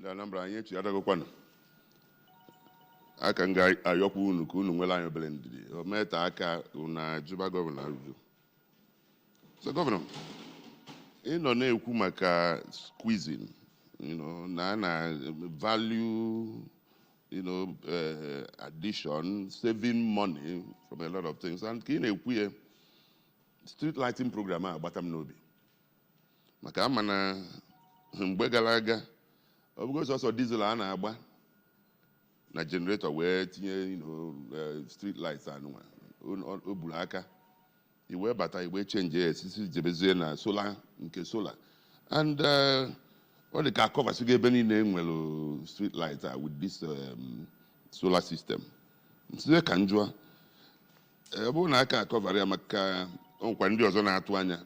The number I need to other one. I can guide a Yokun, Kun, well, I blend or met Aka, Una, Juba governor review. So, Governor, in on a Kumaka squeezing, Nana value, addition, saving money from a lot of things. And Kine Queer street lighting program, Batam Nobi. Makamana, Begalaga, of course, also diesel and Abba. Na generator where street lights and Obulaka. You wear but I will change na solar solar. And all the car covers you give any name well street lights with this solar system. So they can do Bonaka cover Yamaka on Quandi Ozona Atuanya.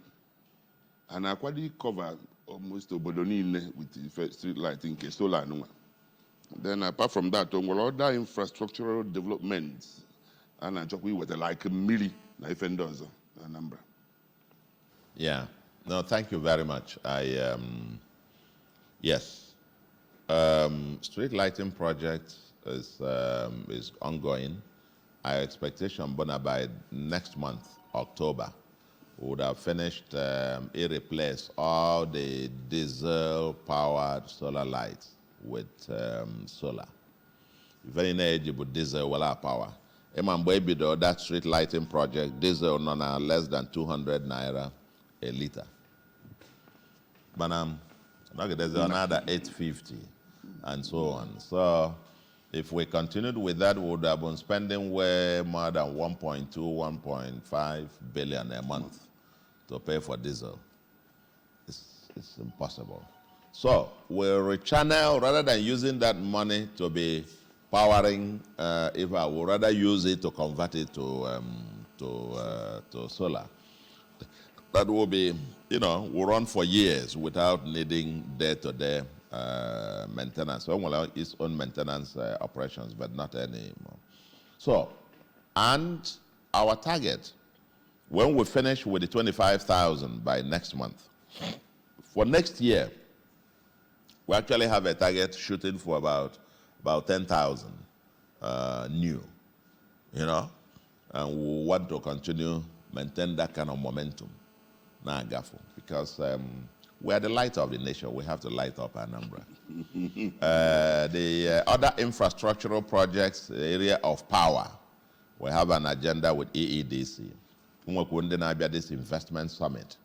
And I quite cover almost Obodonine with the street lighting solar. Then apart from that, other infrastructural developments, and I talk with like a milli defenders number. Yeah. No, thank you very much. Yes. Street lighting project is ongoing. Our expectation, by next month, October, we would have finished replace all the diesel-powered solar lights with solar. Very eligible diesel will power. Baby, that street lighting project, diesel on less than 200 naira a liter. But there's another 850 and so on. So if we continued with that, we would have been spending way more than 1.2, 1.5 billion a month to pay for diesel. It's impossible. So we'll rechannel, rather than using that money to be powering, if I would rather use it to convert it to solar. That will be, will run for years without needing day-to-day maintenance. So we'll have its own maintenance operations, but not anymore. So, and our target, when we finish with the 25,000 by next month, for next year, we actually have a target shooting for about 10,000 new, and we want to continue maintain that kind of momentum now, because we are the light of the nation. We have to light up our number. The other infrastructural projects, the area of power, we have an agenda with EEDC. This investment summit.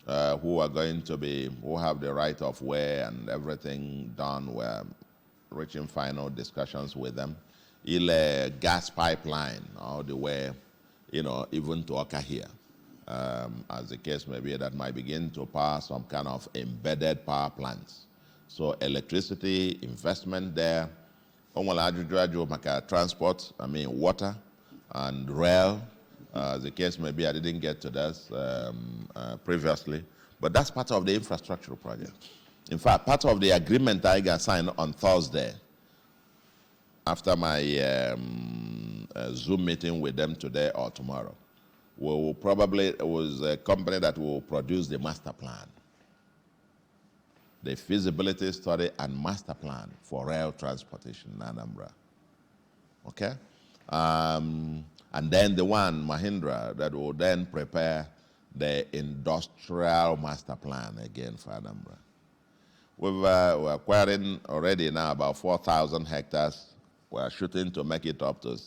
Who are going to be, who have the right of way and everything done. We're reaching final discussions with them. Ile gas pipeline, all the way, even to Oka here. As the case may be, that might begin to power some kind of embedded power plants. So electricity, investment there. Transport, water and rail. The case may be I didn't get to this previously, but that's part of the infrastructure project. In fact, part of the agreement I got signed on Thursday, after my Zoom meeting with them today or tomorrow, we will probably, it was a company that will produce the master plan, the feasibility study and master plan for rail transportation in Anambra. Okay? And then the one, Mahindra, that will then prepare the industrial master plan again for Anambra. We're acquiring already now about 4,000 hectares. We're shooting to make it up to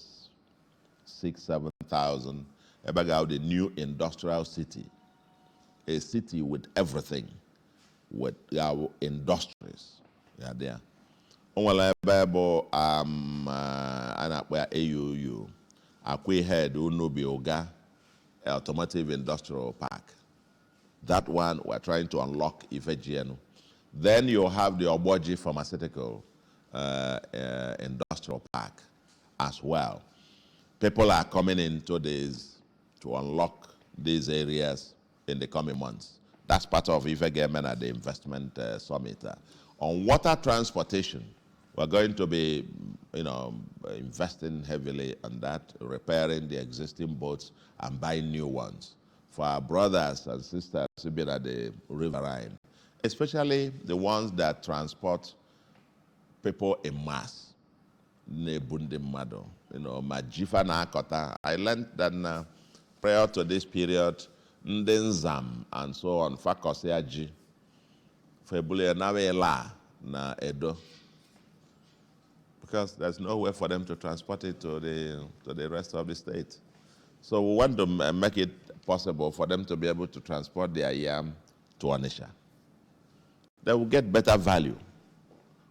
6,000, 7,000. About the new industrial city, a city with everything, with our industries. Yeah, there. AUU. Akwe Head Unubi Oga Automotive Industrial Park. That one we're trying to unlock Ifejienu. Then you have the Oboji Pharmaceutical Industrial Park as well. People are coming into this to unlock these areas in the coming months. That's part of Ifegemen at the investment summit. On water transportation, we're going to be, investing heavily on that, repairing the existing boats and buying new ones for our brothers and sisters who've been at the riverine, especially the ones that transport people in mass. Nebundi mado, Majifa na akota. I learned that prior to this period, Ndenzam and so on, Fakosiaji, Febule Nawe na Edo. Because there's no way for them to transport it to the rest of the state. So we want to make it possible for them to be able to transport their yam to Onitsha. They will get better value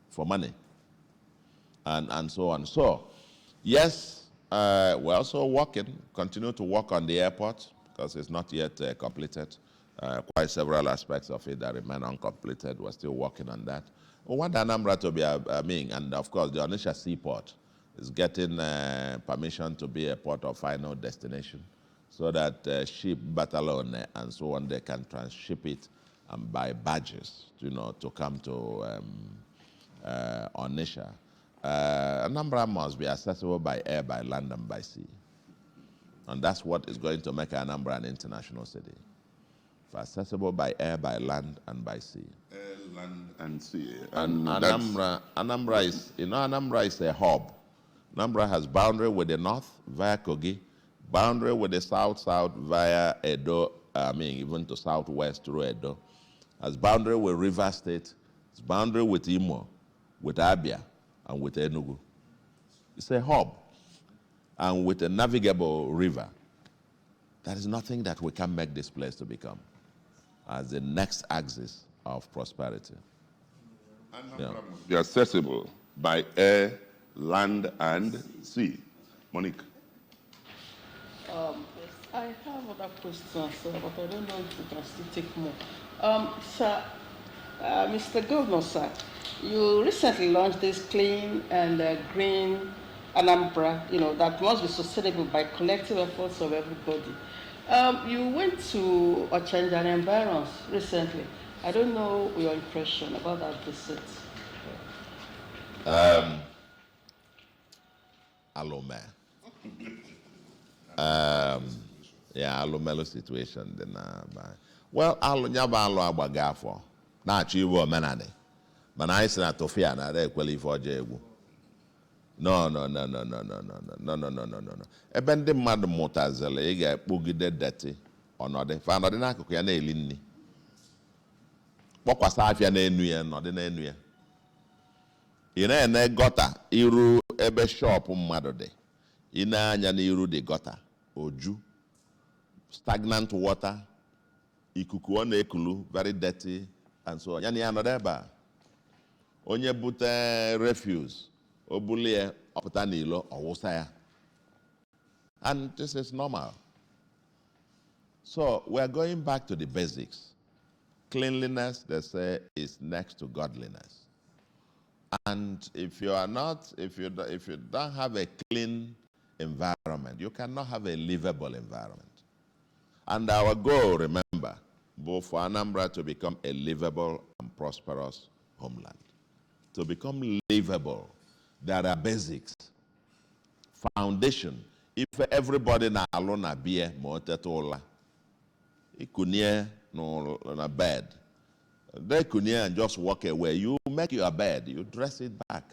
for money and so on. So, yes, we're also continue to work on the airport because it's not yet completed. Quite several aspects of it that remain uncompleted. We're still working on that. We want Anambra to be and of course the Onitsha seaport is getting permission to be a port of final destination so that ship, battalion, and so on, they can transship it and buy barges, to come to Onitsha. Anambra must be accessible by air, by land, and by sea. And that's what is going to make Anambra an international city. Accessible by air, by land, and by sea. Air, land, and sea. And Anambra is a hub. Anambra has boundary with the north via Kogi, boundary with the south via Edo, even to southwest through Edo. Has boundary with River State, it's boundary with Imo, with Abia, and with Enugu. It's a hub, and with a navigable river. There is nothing that we can make this place to become as the next axis of prosperity. Anambra must be accessible by air, land, and sea. Monique. I have other questions, sir, but I don't know if we can still take more. Sir, Mr. Governor, sir, you recently launched this clean and green Anambra, that must be sustainable by collective efforts of everybody. You went to Ochenja and Environs recently. I don't know your impression about that visit. Alome. Alomelo situation. Well, nyaba alo agbaga afọ na-achọ iwu omenani mana anyị si na tofia na ada ekwela ife ọjọọ egwu. No. Ebe ndị mmadụ mụtazịrị ị ga-ekpogide deti ọnọdụ fanọdị n'akụkụ ya na-eli nri kpọkwasa afịa n'enu ya nọdị n'enu ya ị na-ene gọta iru ebe shọpụ mmadụ dị ị na-anya n'iru dị gọta oju stagnant water ikuku ọ na-ekulu very dirty and so on. Ya na ya nọdụ ebe a onye bute refuse obulie ọpụta n'ilo ọwụsa ya. And this is normal. So we are going back to the basics. Cleanliness, they say, is next to godliness. And if you don't have a clean environment, you cannot have a livable environment. And our goal, remember, both for Anambra to become a livable and prosperous homeland. To become livable, there are basics, foundation. If everybody na alone na beer, motetula, ikunie no na bed, they kunie and just walk away. You make your bed, you dress it back.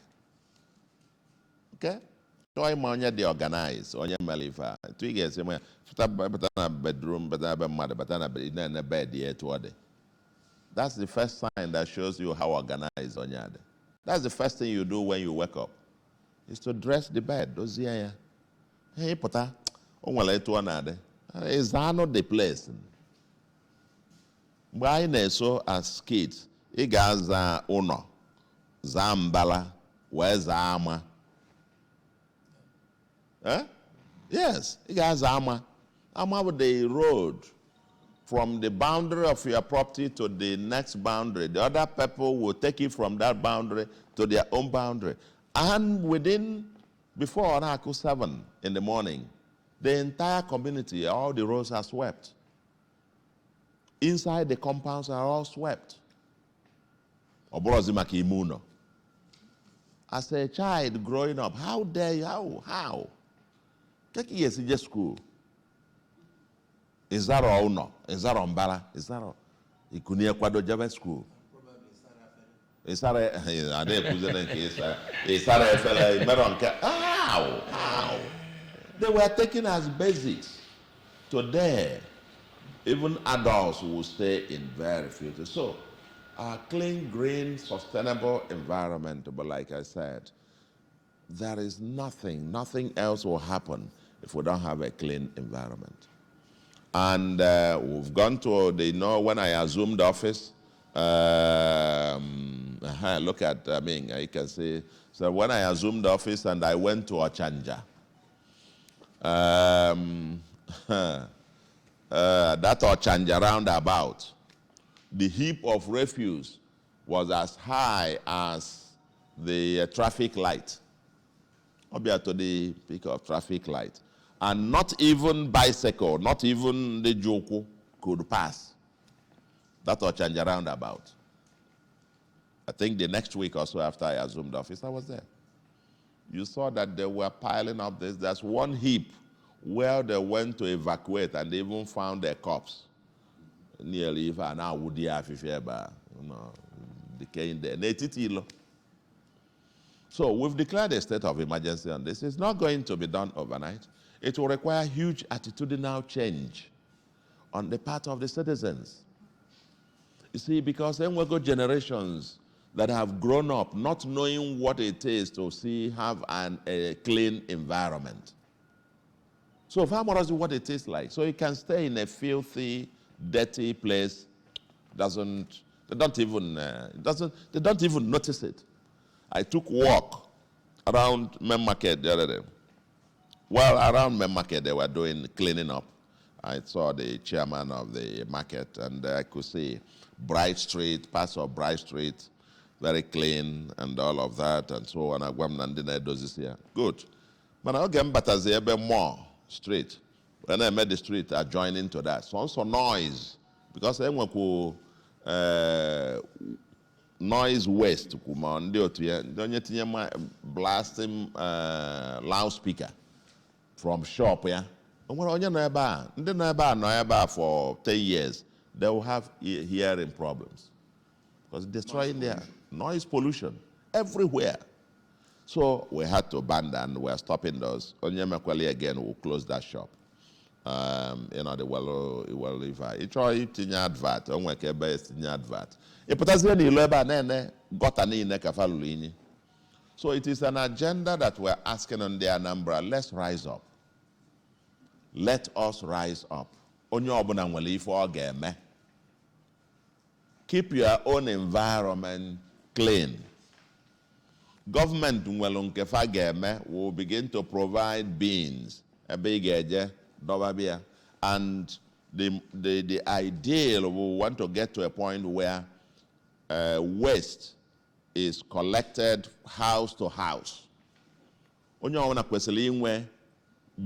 Okay? So I'm on the organize, on your malifa. 2 years, I'm a bedroom, but I'm a mother, but I'm a bed here to order. That's the first sign that shows you how organized on your. That's the first thing you do when you wake up, is to dress the bed. Those here, hey, pota, is that not the place? Why so as kids, igaza uno, zambala, where's ama? Yes, igaza ama. Ama with the road from the boundary of your property to the next boundary. The other people will take it from that boundary to their own boundary. And before Oracle 7 in the morning, the entire community, all the roads are swept. Inside the compounds are all swept. As a child growing up, how dare you, how? Take years in school. Is that all no? Is that Mbala? Is that all? Ikunia Kwado Java School. They were taken as basics. Today, even adults will stay in very filthy. So, a clean, green, sustainable environment, but like I said, there is nothing else will happen if we don't have a clean environment. And we've gone to, when I assumed office, look at, you can see, so when I assumed office and I went to Ochanja, that Ochanja roundabout, the heap of refuse was as high as the traffic light. Obia to the peak of traffic light. And not even bicycle, not even the Joko could pass. That Ochanja roundabout. I think the next week or so after I assumed office, I was there. You saw that they were piling up this. There's one heap where they went to evacuate and they even found their corpse. Nearly even now would decaying there. So we've declared a state of emergency on this. It's not going to be done overnight. It will require huge attitudinal change on the part of the citizens. You see, because then we've got generations that have grown up not knowing what it is to have a clean environment. So farmers is what it is like. So you can stay in a filthy, dirty place. They don't even notice it. I took walk around Main Market the other day. Well, around Main Market they were doing cleaning up. I saw the chairman of the market, and I could see Bright Street, parts of Bright Street, very clean and all of that, and so on. Good. But I get better more street. When I met the street adjoining to that, so also noise, because I went to noise waste. Blasting loudspeaker from shop. Yeah. For 10 years, they will have hearing problems because destroying their noise pollution everywhere. So we had to abandon. We're stopping those. Onyemekweli again will close that shop. The well river. It's all in advert. So it is an agenda that we're asking on the Anambra. Let's rise up. Let us rise up. Keep your own environment clean. Government will begin to provide beans, and the ideal, we want to get to a point where waste is collected house to house.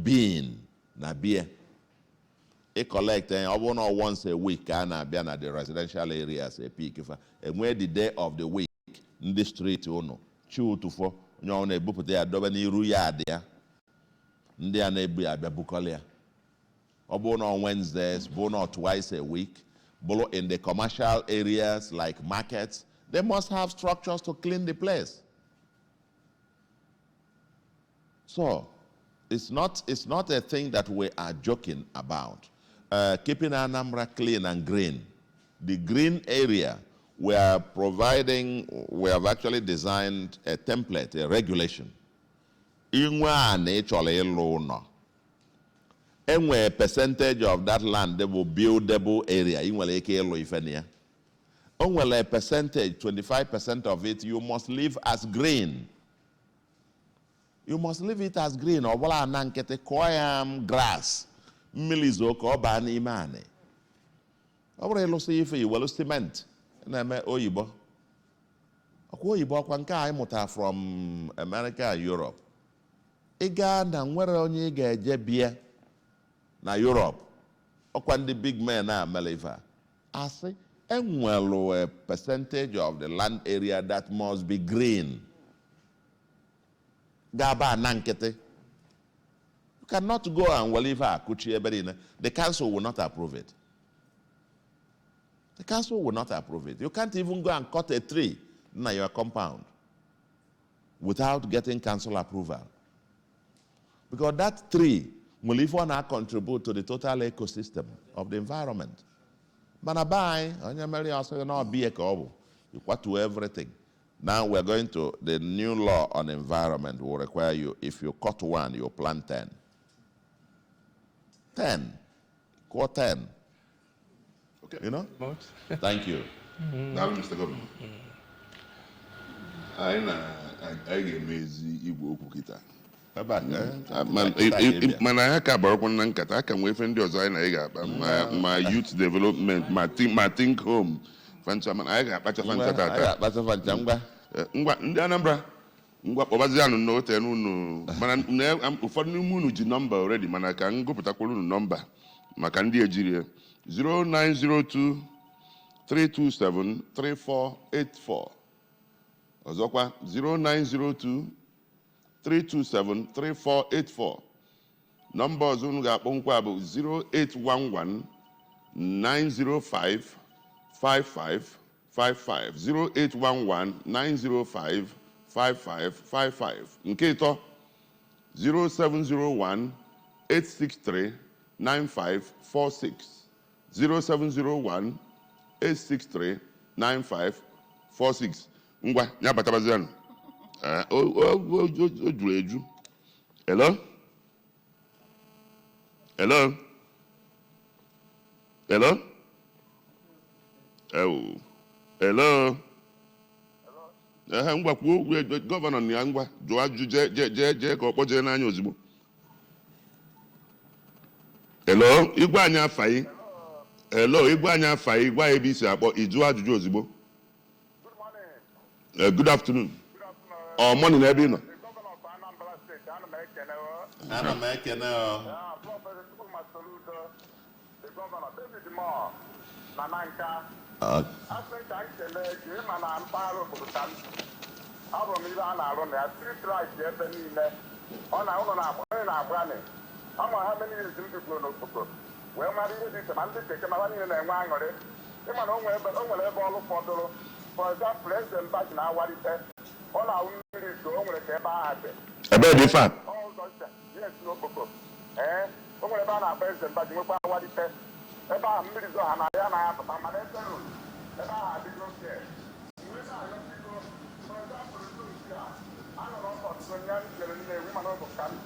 Bean na beer. It collect once a week and the residential areas a peak. And where the day of the week in the street chew to for on a book there ruya there. On Wednesdays, born twice a week. In the commercial areas like markets, they must have structures to clean the place. So it's not a thing that we are joking about. Keeping Anambra clean and green. The green area, we have actually designed a template, a regulation. And a percentage of that land, they will buildable area. Only a percentage, 25% of it, you must leave as green. You must leave it as green. Or grass. Milizoko bani mane. Or elo see if you will cement. And I Oyibo. Oyibo kwanka imuta from America and Europe. Iga na nwere onye ga-eje bia na Europe. Okwandi big men na Melifa. I say, a percentage of the land area that must be green. Gaba nankete. You cannot go and waliva kuchi eberina. The council will not approve it. The council will not approve it. You can't even go and cut a tree. na your compound without getting council approval. Because that tree will even contribute to the total ecosystem of the environment. Manabai, you want to everything. Now we're going to, the new law on environment will require you, if you cut one, you plant 10. 10. Cut 10. Okay. You know? Thank you. Now, Mr. Governor. I ga-emezi igwe okwu kịta. Mana ya ka barakwa na nkata aka nwee ife ndị ọzọ anyị na ị ga-akpa ma youth development ma think home fancha mana anyị ga-akpachafa nkata ata ngwa ndị Anambra ngwa kpọbazi anụ n'ote n'unu mana ụfọdụ n'ime unu ji nọmba already mana ka m gụpụtakwara unu nọmba maka ndị ejiri 0902 327 3484 ọzọkwa 0902 327 3484 nọmba ọzọ unu ga-akpọ nkwa bụ 0811 905 5555 0811 905 5555 nke ịtọ 0701 863 9546 0701 863 9546 ngwa ya batabazianụ o juru eju. Hello? Hello? Hello? Oh. Hello? Ngwa kwuo gọvanọ na ya ngwa jụọ ajụjụ jee ka ọ kpọjee n'anya ozugbo. Hello? Igwe anyị afaghị. Hello? Igwe anyị afaghị gwa ebe isi akpọ ịjụọ ajụjụ ozugbo. Good afternoon. Or morning, Ebino. For example, President Bash na Awarite, all our ministers go over the Eba. About the fact. Yes, no Boko. Over the Bana President Bash, no Awarite. Eba, ministers on Ayana, permanent rule. Eba, did not care. For example, I don't know what Sonyan, the woman of the country,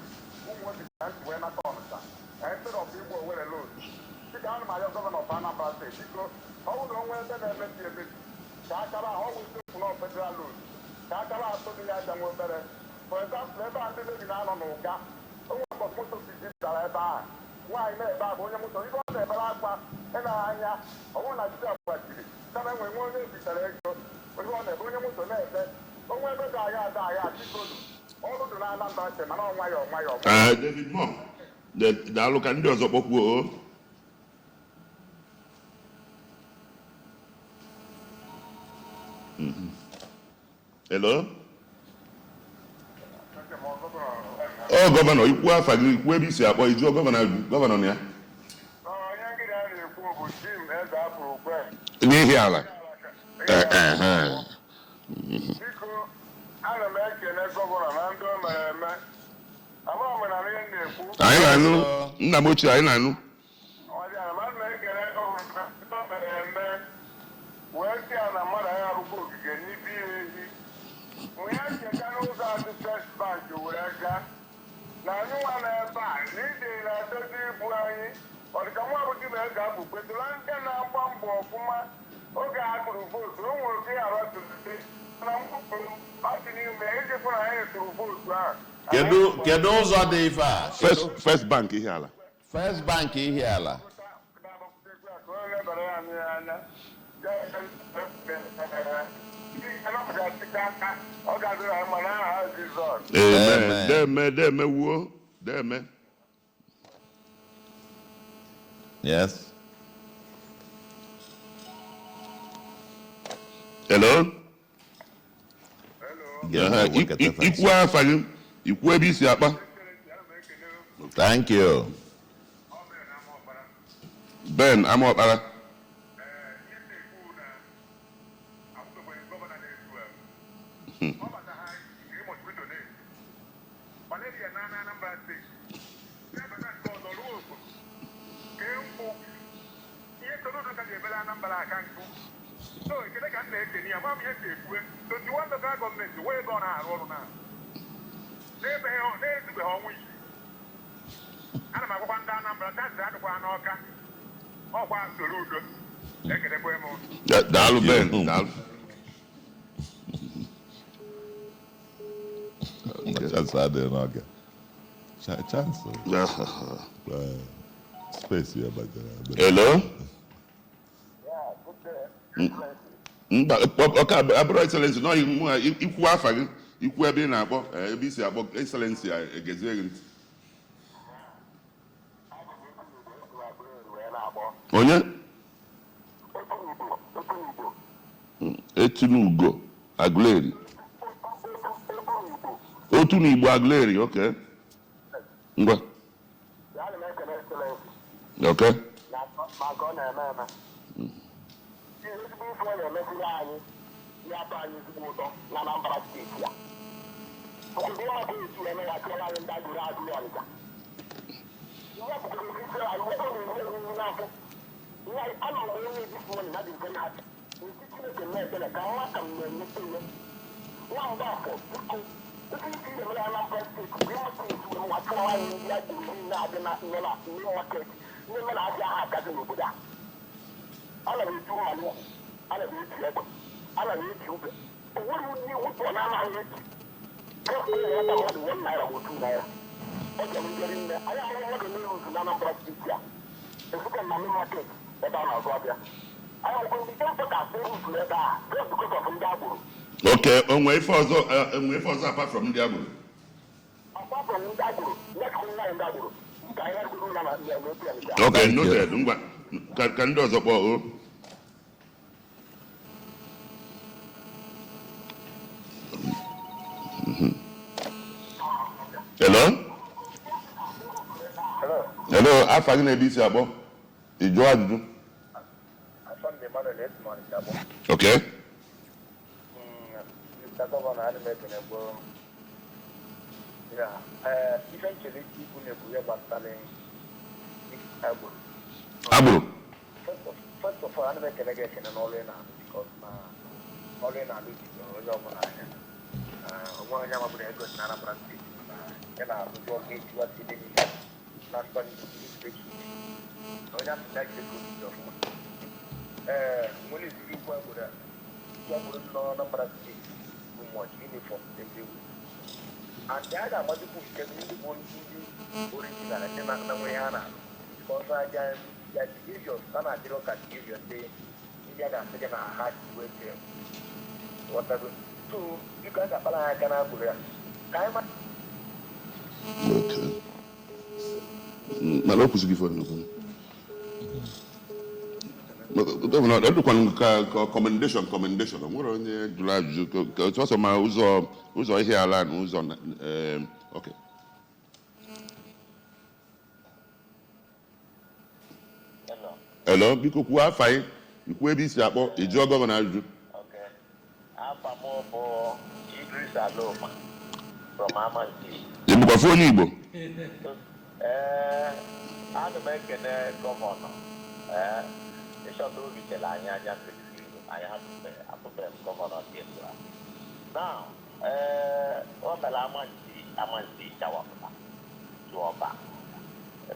who was the country when I call it. Instead of people were alone. Sit down, my governor of Anambra State. How long were they? Kakara always do no federal laws. Kakara to the other one better. For example, ever under the Nano Noga, who was most of the digital ever. Why never when you must go there, but and I want to tell what you did. Seven when one is the electro, but one of the Williams on that. But whenever I all of the land and I don't my David Moore. The look and doors of Oku. Hello? Oh, Governor, you are faggy. Where is your boy? Your governor, yeah? Nihiala. I know. Namuchi, I know. We have to go to the first bank to work. Now, you want to buy, need to do or come out with the gap, but the land can now pump for Puma. Okay, I could vote. Don't work here to the state. How can you make it for I to vote? Can those are the first bank here. First bank here. Amen. Yes. Hello? Thank you. Ben, I'm up. ọbata ha iri mosquito na malaria na Anambra steeti ebe na nke ọzọ ruo obodo kee mkpụ ihe Soludo ka ga-emere Anambra aka nkụ so ekele ka m na-ekene ya ma m ihe na-ekwue 21 local gọọmenti wee ebe ọ na-arụ ọrụ na na-ezubeghị ọnwa isii ana m agwakwa ndị Anambra tansị adịkwa n'Ọka ọkwa Soludo ekelekwe m daalụ Ben daalụ. Chance adịghị n'oge. Chance. Space ya bajara. Hello. Mba ọka abụrụ excellency nọ ikwu afa gị ikwu ebe ị na-akpọ ebe isi akpọ excellency egezie gị ntị. Onye? Etunugo Aguleri. Otu n'Igbo Aguleri, okay. Ngwa. Okay. Okay, onwe ife ọzọ apart from ndị agboro. Okay, noted. Ngwa ka ndị ọzọ kpọọ o. Hello? Hello, afa gị na-ebe isi akpọ? Ị jụọ ajụjụ? Okay. Mr. Governor, I'm making a boom. Yeah, eventually people will be selling Agboro. First of all, I'm making a guess in an all in because all in a little job on one young man a good Nana practice. And I will go get you what he did last one. I have to take the good job. When is the equal with a job with no practice? Much uniform every week. And the other multiple can really want to original and then I'm way on because I just give your son a zero can give your day. You get a second hard to wait there. What I do? So you guys are I can have time. Okay. Malo kusigifu ni commendation nwere onye jụrụ ajụjụ ka ọsọ ma ụzọ ihe ala na ụzọ okay. Hello, biko kwuo afa gị ikwu ebe isi akpọ ịjụọ gọvanọ ajụjụ. Okay. Afa m bụ Idris Aloma from Amansi. Ị bụkwa onye Igbo? Ana m ekene gọvanọ. Ịchọta obi chere anyị anya kirikiri anyị atụbeghị m gọvanọ dị etu a. Now, ọ mere Amansi chawapụta tụọba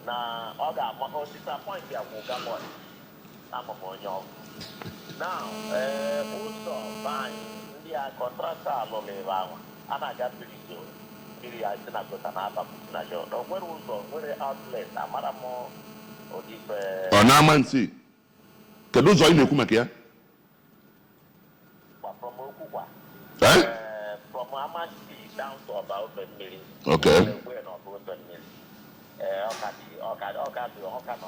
na ọ ga-ama osisi apọịntị agwụga bọọlụ ama m onye ọgwụ. Now, ụzọ be anyị ndị a kọntraktọ alụrụ ebe ahụ a na-aga Birizo mmiri ya si na gota na aba na jọ na nwere ụzọ nwere outlet amara m ụdị ife Ọ na-ama nsị kedu ụzọ ị na-ekwu maka ya? from Okwukwa from Amansi down to Ọba Ofe mmiri. Okay. Where na Ọba Ofe mmiri. Ọka nọ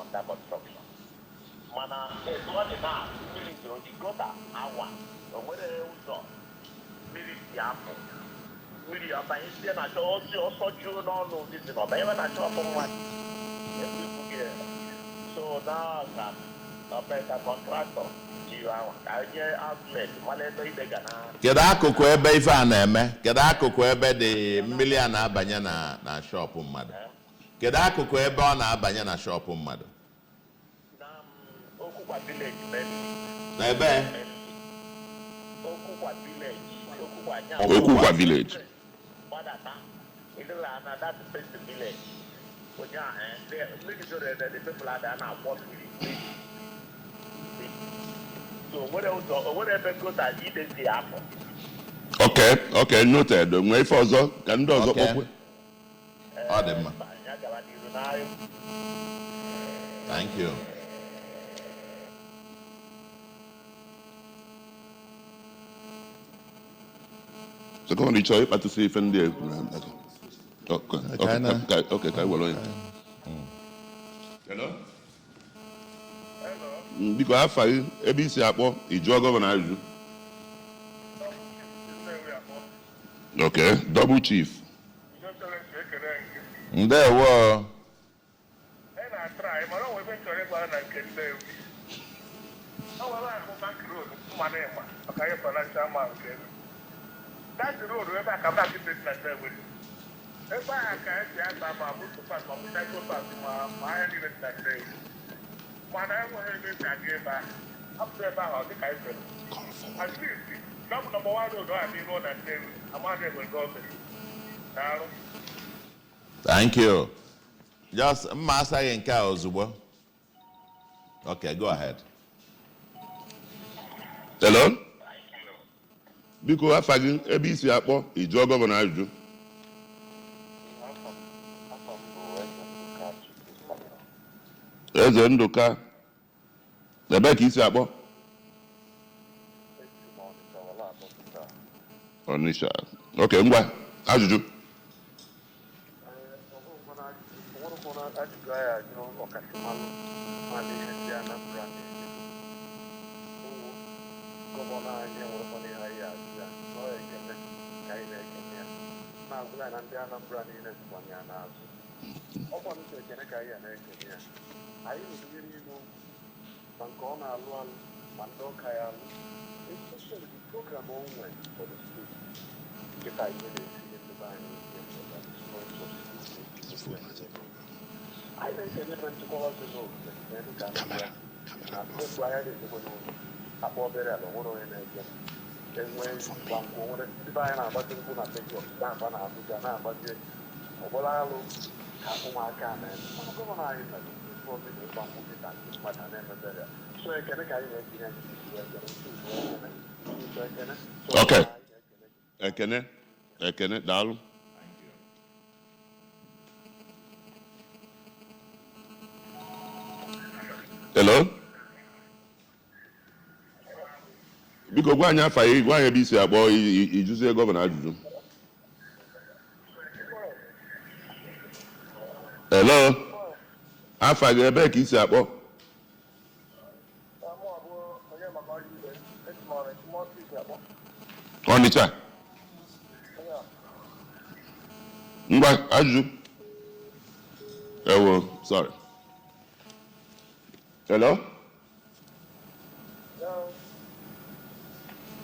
under construction. Mana etu ọ dị na mmiri zoro dị gota awa o nwere ụzọ mmiri si apụ mmiri ọbanye site na ọsọ juo n'ọnụ dịzi na ọbanye na achọ ọkụ nwa so now ka ọbeka kọntraktọ ji you hour. I get outlet. Maleta ibega na. Kedu akụkụ ebe ife a na-eme? Kedu akụkụ ebe dị mmiri a na-abanye na shop mmadụ? Kedu akụkụ ebe ọ na-abanye na shop mmadụ? Na Okukwa village maybe. Na ebe? Okukwa village. Okukwa village. Badata. Idela na that first village. Onya make sure that the people are there now walk with. So whatever go that eat the apple. Okay, noted. Nwee ife ọzọ ka ndị ọzọ kpọkwe. Ọ dị mma. Thank you. Second, you chọrọ ịkpatụsị ife ndị a. Okay, ka anyị were ya. Hello? Biko afa gị ebe isi akpọ ịjụọ gọvanọ ajụjụ. Okay, double chief. Ndewo. That's the road where I come back to business with. If I can't see my book to pass, I go back to my business that day. When I want to get back, up there about the Kaiser. At least, number one road, I mean, road and say, I'm on there with government. Now, Thank you. Just master in Ozugbo. Okay, go ahead. Hello? Biko afa gị ebe isi akpọ ịjụọ gọvanọ ajụjụ. Eze Ndụka. Ebe ka isi akpọ? Onitsha. Okay, ngwa ajụjụ. Okay. Ekene, daalụ. Hello? Biko gwa anyị afa gị, gwa anyị ebe isi akpọ ijụzie gọvanọ ajụjụ. Hello? Afa gị ebe ka isi akpọ? Onitsha. Ngwa ajụjụ. Ewo, sorry. Hello?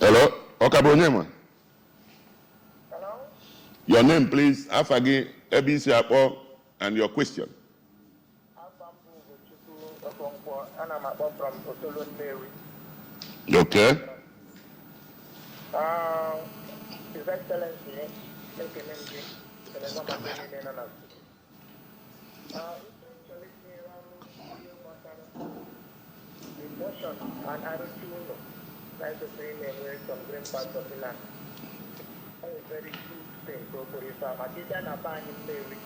Hello? Ọkabụ onye ma? Your name, please. Afa gị ebe isi akpọ and your question. Okay. His Excellency, motion and Aruchuno, like the same where some green parts of the land. That is very good thing. So for if I'm a teacher and a band in Mary,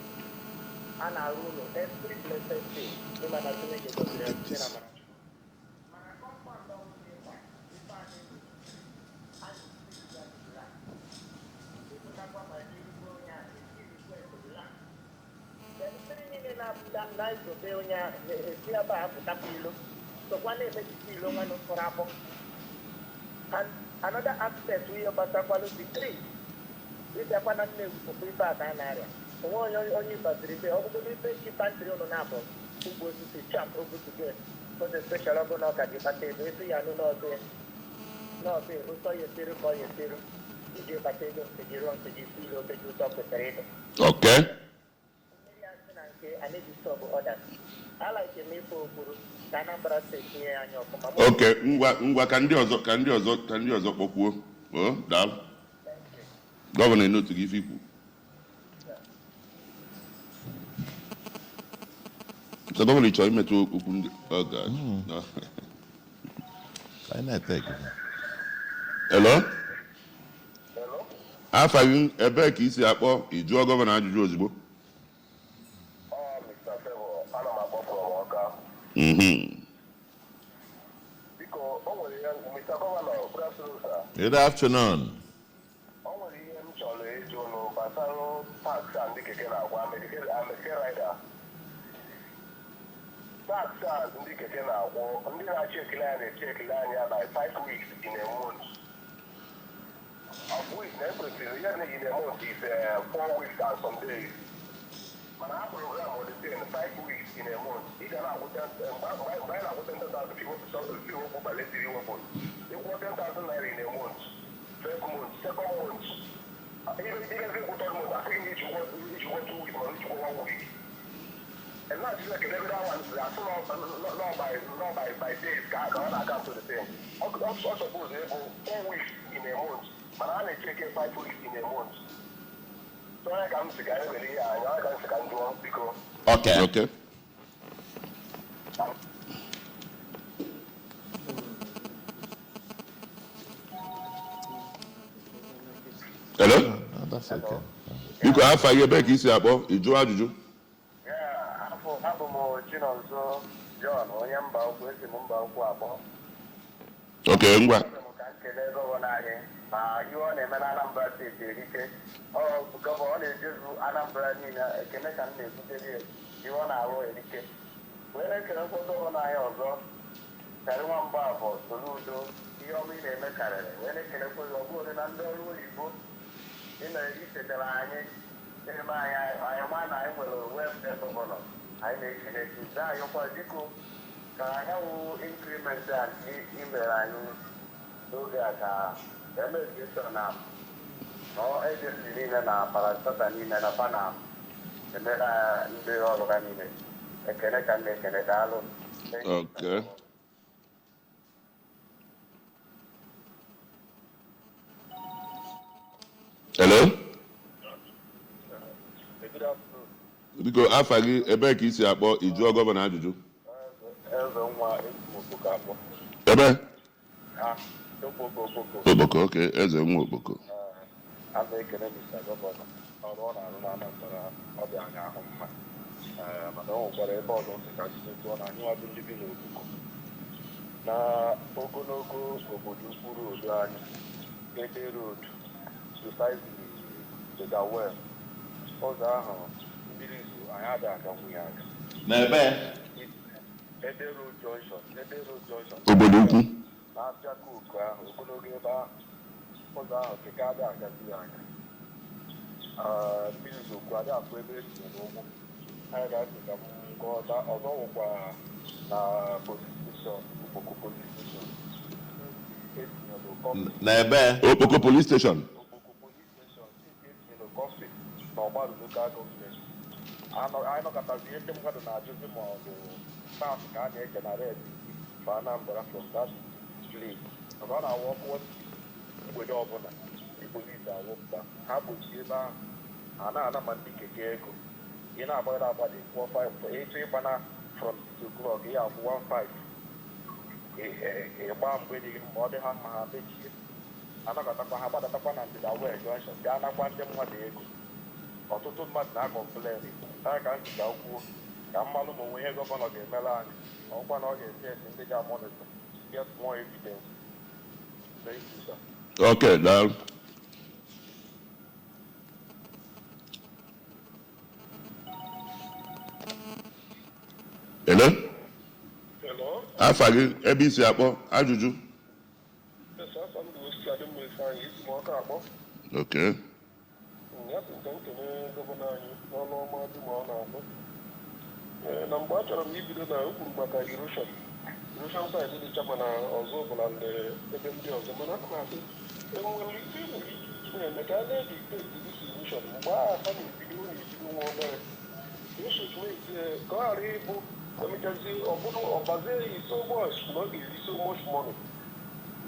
and Aruno, every blessed day, no matter to make it go to the cinema. And another aspect we about the tree. This is one of the people in area. One only but the only keep on the nabo who goes to champ over to get. for the special abono ka di pate do itu ya no no be uso yesiru ko yesiru di pate do se giro se di filo be do top peredo Okay. I need to stop others. I like to make for Anambra State here and your Okay, ngwa ka ndị ọzọ kpọkwuo. Oh, daalụ. Gọvanọ Enotu gị ife ikwu. So gọvanọ chọrọ imetụ okwu ndị oh God. No. I not take it. Hello? Hello? Afa gị ebee ka isi akpọ ịjụọ gọvanọ ajụjụ ozugbo? Mr. Favour, ana m akpọ from Ọka. Biko, o nwere ihe Mr. Governor, good afternoon, sir. Good afternoon. O nwere ihe m chọrọ ịjụ unu gbasara tax a ndị keke na-agwa Medicare rider. Tax a ndị keke na-agwụ, ndị na-achekile anyị na-echekile anyị ya by 5 weeks in a month. Of which na ekwesịrị ya na in a month is 4 weeks and some days. Mana ha program ọ dị 5 weeks in a month. Ị ga na-agwụta mgbe anyị na-agwụta ndị tax fi wepụ balesiri wepụ. Ịkwụ 10,000 naira in a month, first month, second month. Even if third month, I think each one 2 weeks or each 1 week. And not just like every one, not by days, God, I can't do the same. I'm supposed to go 4 weeks in a month, but I'm taking 5 weeks in a month. So I can't see anybody here, I can't see one because. Okay. Okay. Hello? No, that's okay. Biko afa gị ebee ka isi akpọ ịjụọ ajụjụ? abụ m Chinonso John onye mba ukwu esi m mba ukwu akpọ Okay, ngwa. ka nkele gọvanọ anyị ma ihe ọ na-eme na Anambra steeti erike gọvanọ ọ na-ejezu Anambra niile ekene ka m na-ebutere ihe ọ na-arụ erike wee na-ekelekwa gọvanọ anyị ọzọ karị nwamba afọ Soludo ihe ọma ị na-eme karịrị wee na-ekelekwa ya ọ bụrụ na ndị ọrụ oyibo isetara anyị eme anyị ma na anyị nwere webde gọvanọ anyị na-ekele tuzi anyịkwa biko ka anyị wụ inkriment a imere anyị n'oge a ka emezison na ejesi niile na parastata niile na pana emere ndị ọrụ ha niile ekele ka m na-ekele daalụ. Okay. Hello? Biko afa gị ebee ka isi akpọ ịjụọ gọvanọ ajụjụ? Eze nwa Okpoko akpọ. Ebe? Okpoko. Okpoko, okay, eze nwa Okpoko. A na-ekele Mr. Gọvanọ ọrụ ọ na-arụ na Anambra ọ dị anyị ahụ mma mana o nwekwara ebe ọzọ ntị ka anyị tụọ na anyị nwadụ ndị bi n'Okpoko na ogologo obodo ukwu roodu anyị Ede Road Society Jegawel ụzọ ahụ mmiri izu anyị adịghị aganwu ya aga N'ebe? Ede Road Junction Obodo ukwu. na-apịa kooku ahụ ogologo ebe ahụ ụzọ ahụ keke adịghị agazi ya aga mmiri izu okwu adịghị afụ ebe etinye n'ụkwụ anyị ga-asị ka m gụọta ọzọ nwụkwa na police station Okpoko police station etinyelụ kọfị N'ebe? Okpoko police station. Okpoko police station etinyelụ kọfị na ọgbarụ lokal gọọmenti anyị nọkọtazi ihe ndị mmadụ na-ajụzi ma ọ bụ staff ka a na-eche na red for Anambra from that place maka ọ na-awụ ọkụ mgbede ọbụla ndị polisi awụpụta ha gbochie ebe ahụ ha na-ana ma ndị keke ego ị na-agbagara agbadị 4-5 etu ịgba na from 6 o'clock ya akwụ 1-5 ịgba mgbe dị mgbe ọ dị ha mma ha mechie anakọtakwa ha gbadatakwa na ndịda West Junction bịa anakwa ndị mmadụ ego ọtụtụ mmadụ na-akọmplen taa ka nzụta kwuo ka mmalụ ma onwe ihe gọvanọ ga-emere anyị ọkwa na ọ ga-esi esi ndị ga-amonịta get more evidence. Thank you, sir. Okay, daalụ. Hello? Hello? Afa gị ebe isi akpọ ajụjụ? Yes, sir. I'm the host. I don't know if I use more car. Okay. Ya bụ nke nkele gọvanọ anyị n'ọnụ ọma dị ma ọ na-abụ na mgbe a chọrọ m ibido na o kwuru maka eroshọn National side dị chakwa na ọzọ bụ na ebe ndị ọzọ mana ana m asị enwere ike nwere ike na-eme ka a na-edikte distribution mgbe agha ha na-ebido nwa obere ka ọ ghara ịbụ emechazi ọbụrụ ọbazie so much na ọ ga-eri so much money.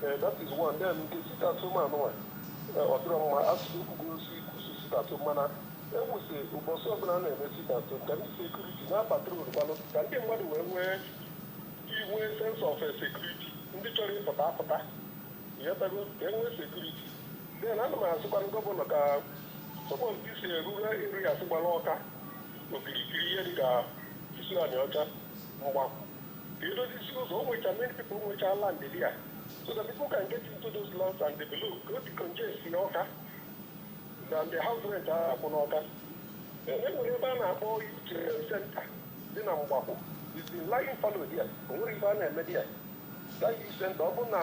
That is one. Then nke sitatụmanụ ọ dịrọ mma asụsụ kwugosi kwụsị sitatụ mana enwesị ụbọchị ọbụla a na-eme sitatụ ka ndị sekuriti na patrol gbalụ ka ndị mmadụ wee nwee sense of security ndị chọrọ ịpụta apụta ịghọtago ka e nwee sekuriti. Then ana m asịkwanụ gọvanọ ka sọpọs isi erural area gbara Ọka okirikiri ihe dịka isi anyị ọcha mgbapụ ka edozisi ụzọ o nwecha many people nwecha land there so that people can get into those lands and develop go decongest in Ọka and the house rent akwụ n'Ọka. Enwere ebe a na-akpọ youth center dị na mgbapụ is in lying fallow there o nwere ibe a na-eme there. That youth center ọ bụ na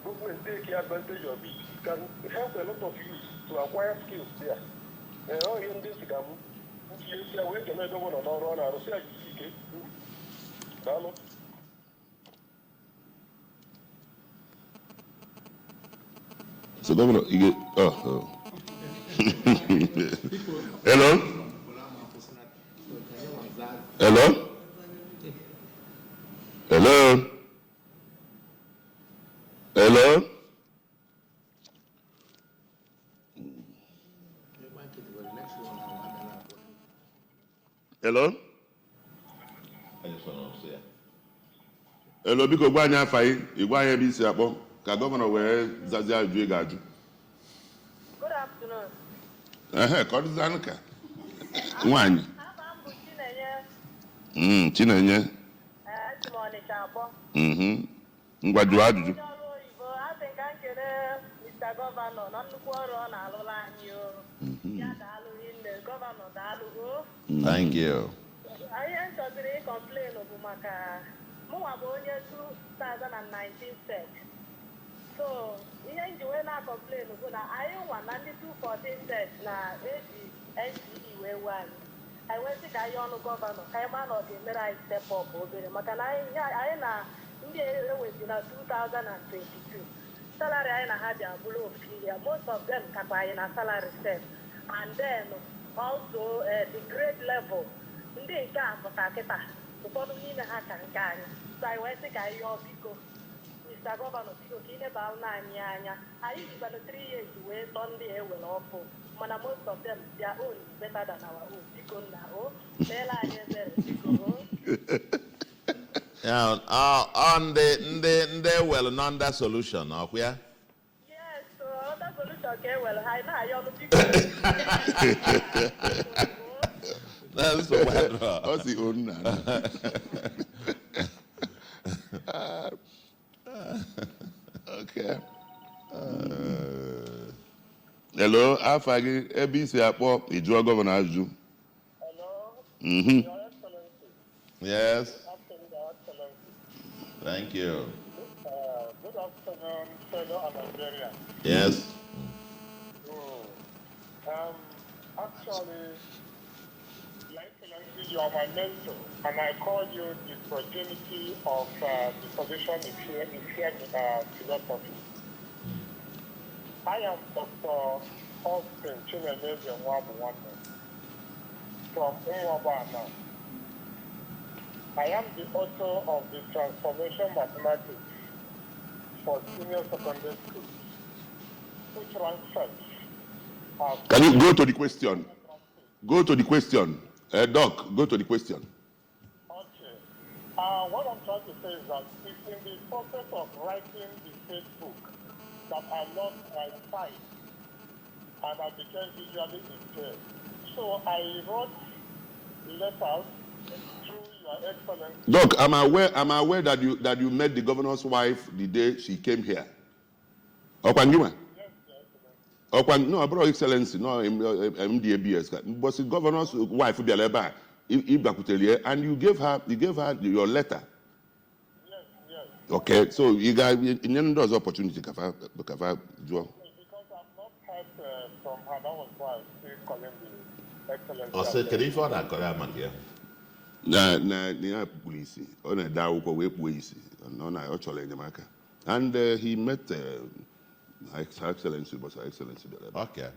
government take advantage of it can help a lot of youth to acquire skills there. Ọ ihe ndị si ga m esi wee kene gọvanọ n'ọrụ ọ na-arụsị ya jisi ike. Daalụ. So Governor, you get, Hello? Hello? Hello? Hello? Hello? I just want to say. Hello, biko gwa anyị afa anyị, igwa anyị ebe isi akpọ ka gọvanọ wee zazie ajụ ị ga-ajụ. Good afternoon. Ka ọ dịzanụ ka nwaanyị. Aha m bụ Chinenye. Chinenye. Esi m Ọnịcha akpọ. Ngwa jụọ ajụjụ. Onye ọrụ oyibo, asị ka m kele Mr. Gọvanọ na nnukwu ọrụ ọ na-alụla anyị o. Ya daalụ nne, gọvanọ daalụ o. Thank you. Ihe m chọziri ịkọmplen bụ maka mụnwa bụ onye 2019 set. So ihe nji wee na-akọmplen bụ na anyị nwa na ndị 214 set na-eji NCE wee we anyị. Anyị wee sị ka anyị ọnụ gọvanọ ka anyị maa na ọ ga-emere anyị step up obere maka na anyị na ndị ewezi na 2022 salary anyị na ha bịa bụrụ ofu ihe. Most of them kakwa anyị na salary set and then also the grade level ndị nke a pụta kịta ụfọdụ n'ime ha ka nke anyị. So anyị wee sị ka anyị yọọ biko Mr. Gọvanọ biko ka ị nebalụ na anyị anya. Anyị jibanụ 3 years wee tọọ ndị ewere ọkụ mana most of them their own is better than our own. Biko nna o meela anyị ebere biko o. Yeah, on the well known that solution, yeah? Yes, so other solution ka ewere ha anyị na-ayọ ọnụ biko. That's the weather. Ọ si onu na. Okay. Hello, afa gị ebe isi akpọ ịjụọ gọvanọ ajụjụ. Hello. Mhm. Your Excellency. Yes. Afternoon, Your Excellency. Thank you. Good afternoon, fellow Nigerians. Yes. Actually, Your Excellency, you are my mentor, and I call you the progeny of the position in philosophy. I am Dr. Austin Chineneze Nwabuwanne from Nwabana. I am the author of the Transformation Mathematics for Senior Secondary School, which ranks first. Can you go to the question? Go to the question. Doc, go to the question. Okay. What I'm trying to say is that it's in the process of writing the state book that I lost my sight and I became visually impaired. So I wrote letters through Your Excellency. Doc, I'm aware that you met the governor's wife the day she came here. Okwangiwa? Yes, Your Excellency. No, Bro Excellency, no MDABS. But the governor's wife Bialeba, and you gave her your letter. Yes, yes. Okay, so you got in those opportunity Kafa Because I've not heard from her. That was why I still calling the Excellency. Also, can you find that correct, man? Yeah. na ya kpukpuru isi ọ na-ede akwụkwọ wee kpuo isi ọ chọrọ enyemaka and he met His Excellency but His Excellency bịara ebe. Okay.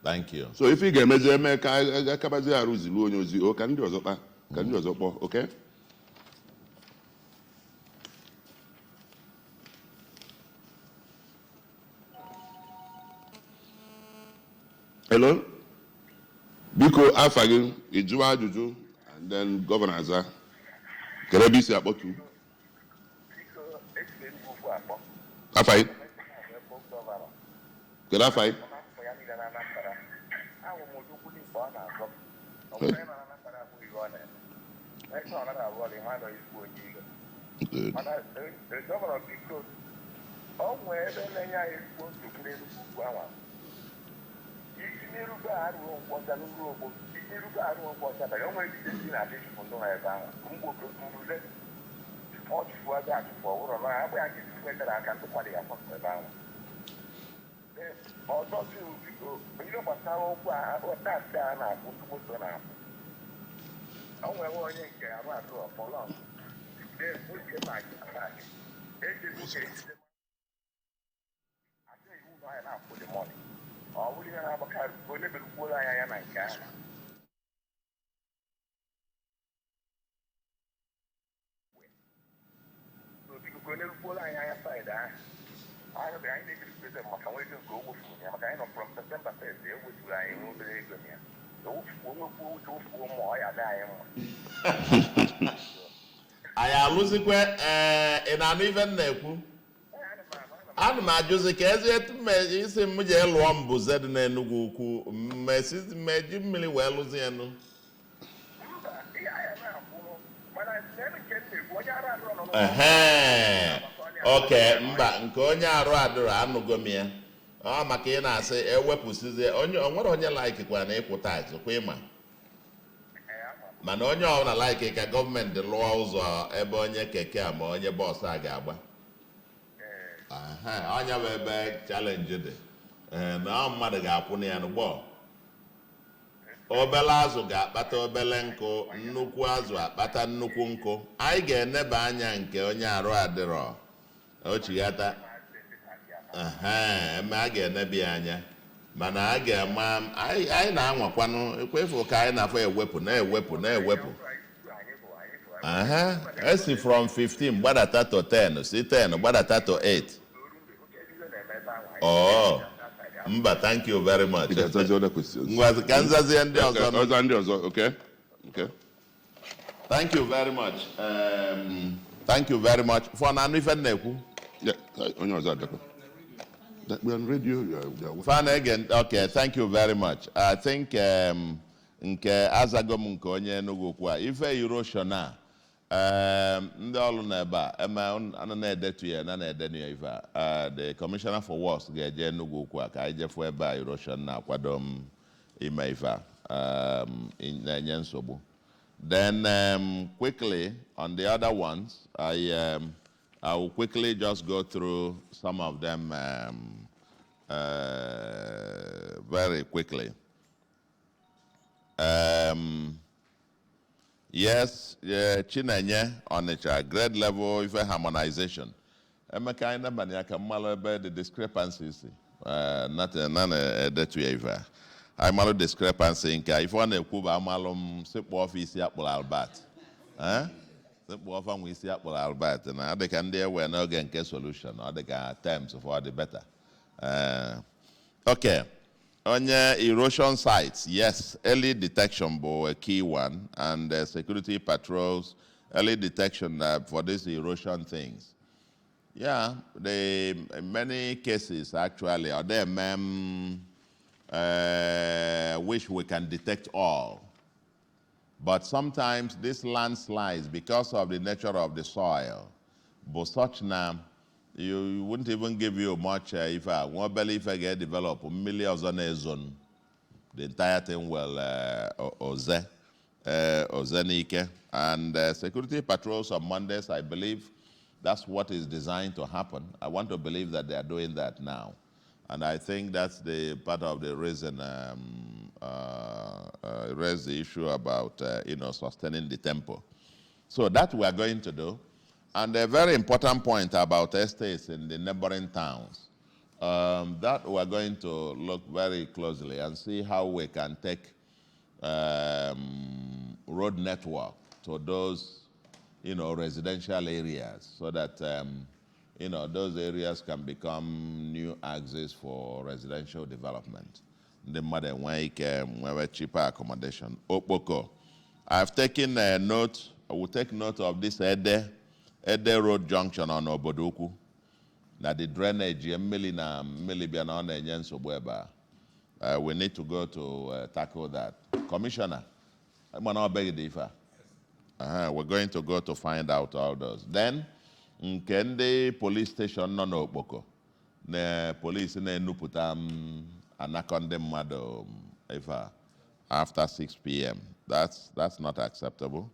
Thank you. So if ị ga-emezi eme ka akabazi arụ zilu onye ozi o ka ndị ọzọ kpa ka ndị ọzọ kpọọ okay. Hello? Biko afa gị ịjụwa ajụjụ and then Governor aza kere ebe isi akpọtu afa gị kere afa gị anyị alụzikwe ị na-anụ ife m na-ekwu ana m ajụzi ka ezi etu isi m ji lụọ mbụze dị n'Enugu Ukwu mmeji mmiri wee lụzi enu oke mba nke onye arụ adịrọ anụgo m ya ọ maka ị na-asị ewepụsizie onwere onye laikikwa na ịkwụ tax kwa ịma mana onye ọbụla like ka gọọmenti lụọ ụzọ ebe onye keke a ma onye bọọsụ a ga-agba onye bụ ebe challenge dị na mmadụ ga-akwụ na ya n'ụgbọ obele azụ ga-akpata obele nkụ nnukwu azụ akpata nnukwu nkụ anyị ga-eneba anya nke onye arụ adịrọ ochighata eme a ga-enebi ya anya mana a ga-ama anyị na-anwakwanụ ekwefu ka anyị na-afọ na-ewepụ esi from 15 gbadata to 10 si 10 gbadata to 8 mba thank you very much ngwazi ka nzazie ndị ọzọ okay thank you very much thank you very much for na anụ ife na-ekwu onye ọzọ adakwa. We're on radio. Fine again. Okay, thank you very much. I think nke azagom nke onye Enugu Ukwu a ife erosion a ndị ọrụ na-ebe a ana na-edetu ya na-edenu ya ife a the Commissioner for Works ga-eje Enugu Ukwu a ka anyị jefu ebe a erosion na-akwado m ime ife a na-enye nsogbu. Then quickly on the other ones I will quickly just go through some of them very quickly. Yes, Chinenye Onitsha, grade level if harmonization. Emeka I never the discrepancies. Not that way. I malo discrepancy in if one kuba malum sip office Apple Albert. We see Apple Albert and they can there were no get solution or they can attempts for the better. Okay. On your erosion sites, yes, early detection was a key one, and security patrols, early detection for these erosion things. Yeah, in many cases actually, are there which we can detect all. But sometimes these landslides, because of the nature of the soil, but such now, you wouldn't even give you much if I get developed millions on a zone. The entire thing will Ozenike. And security patrols on Mondays, I believe that's what is designed to happen. I want to believe that they are doing that now. And I think that's the part of the reason raised the issue about, sustaining the tempo. So that we are going to do. And a very important point about estates in the neighboring towns, that we are going to look very closely and see how we can take road network to those, residential areas, so that, those areas can become new axes for residential development. The mother when cheaper accommodation. Okpoko. I've taken a note. I will take note of this Ede Road Junction on Obodoku. That the drainage, we need to go to tackle that. Commissioner, we're going to go to find out all those. Then, Nkende police station no Okpoko. The police in Nuputam anakonde mado after 6 p.m. That's not acceptable.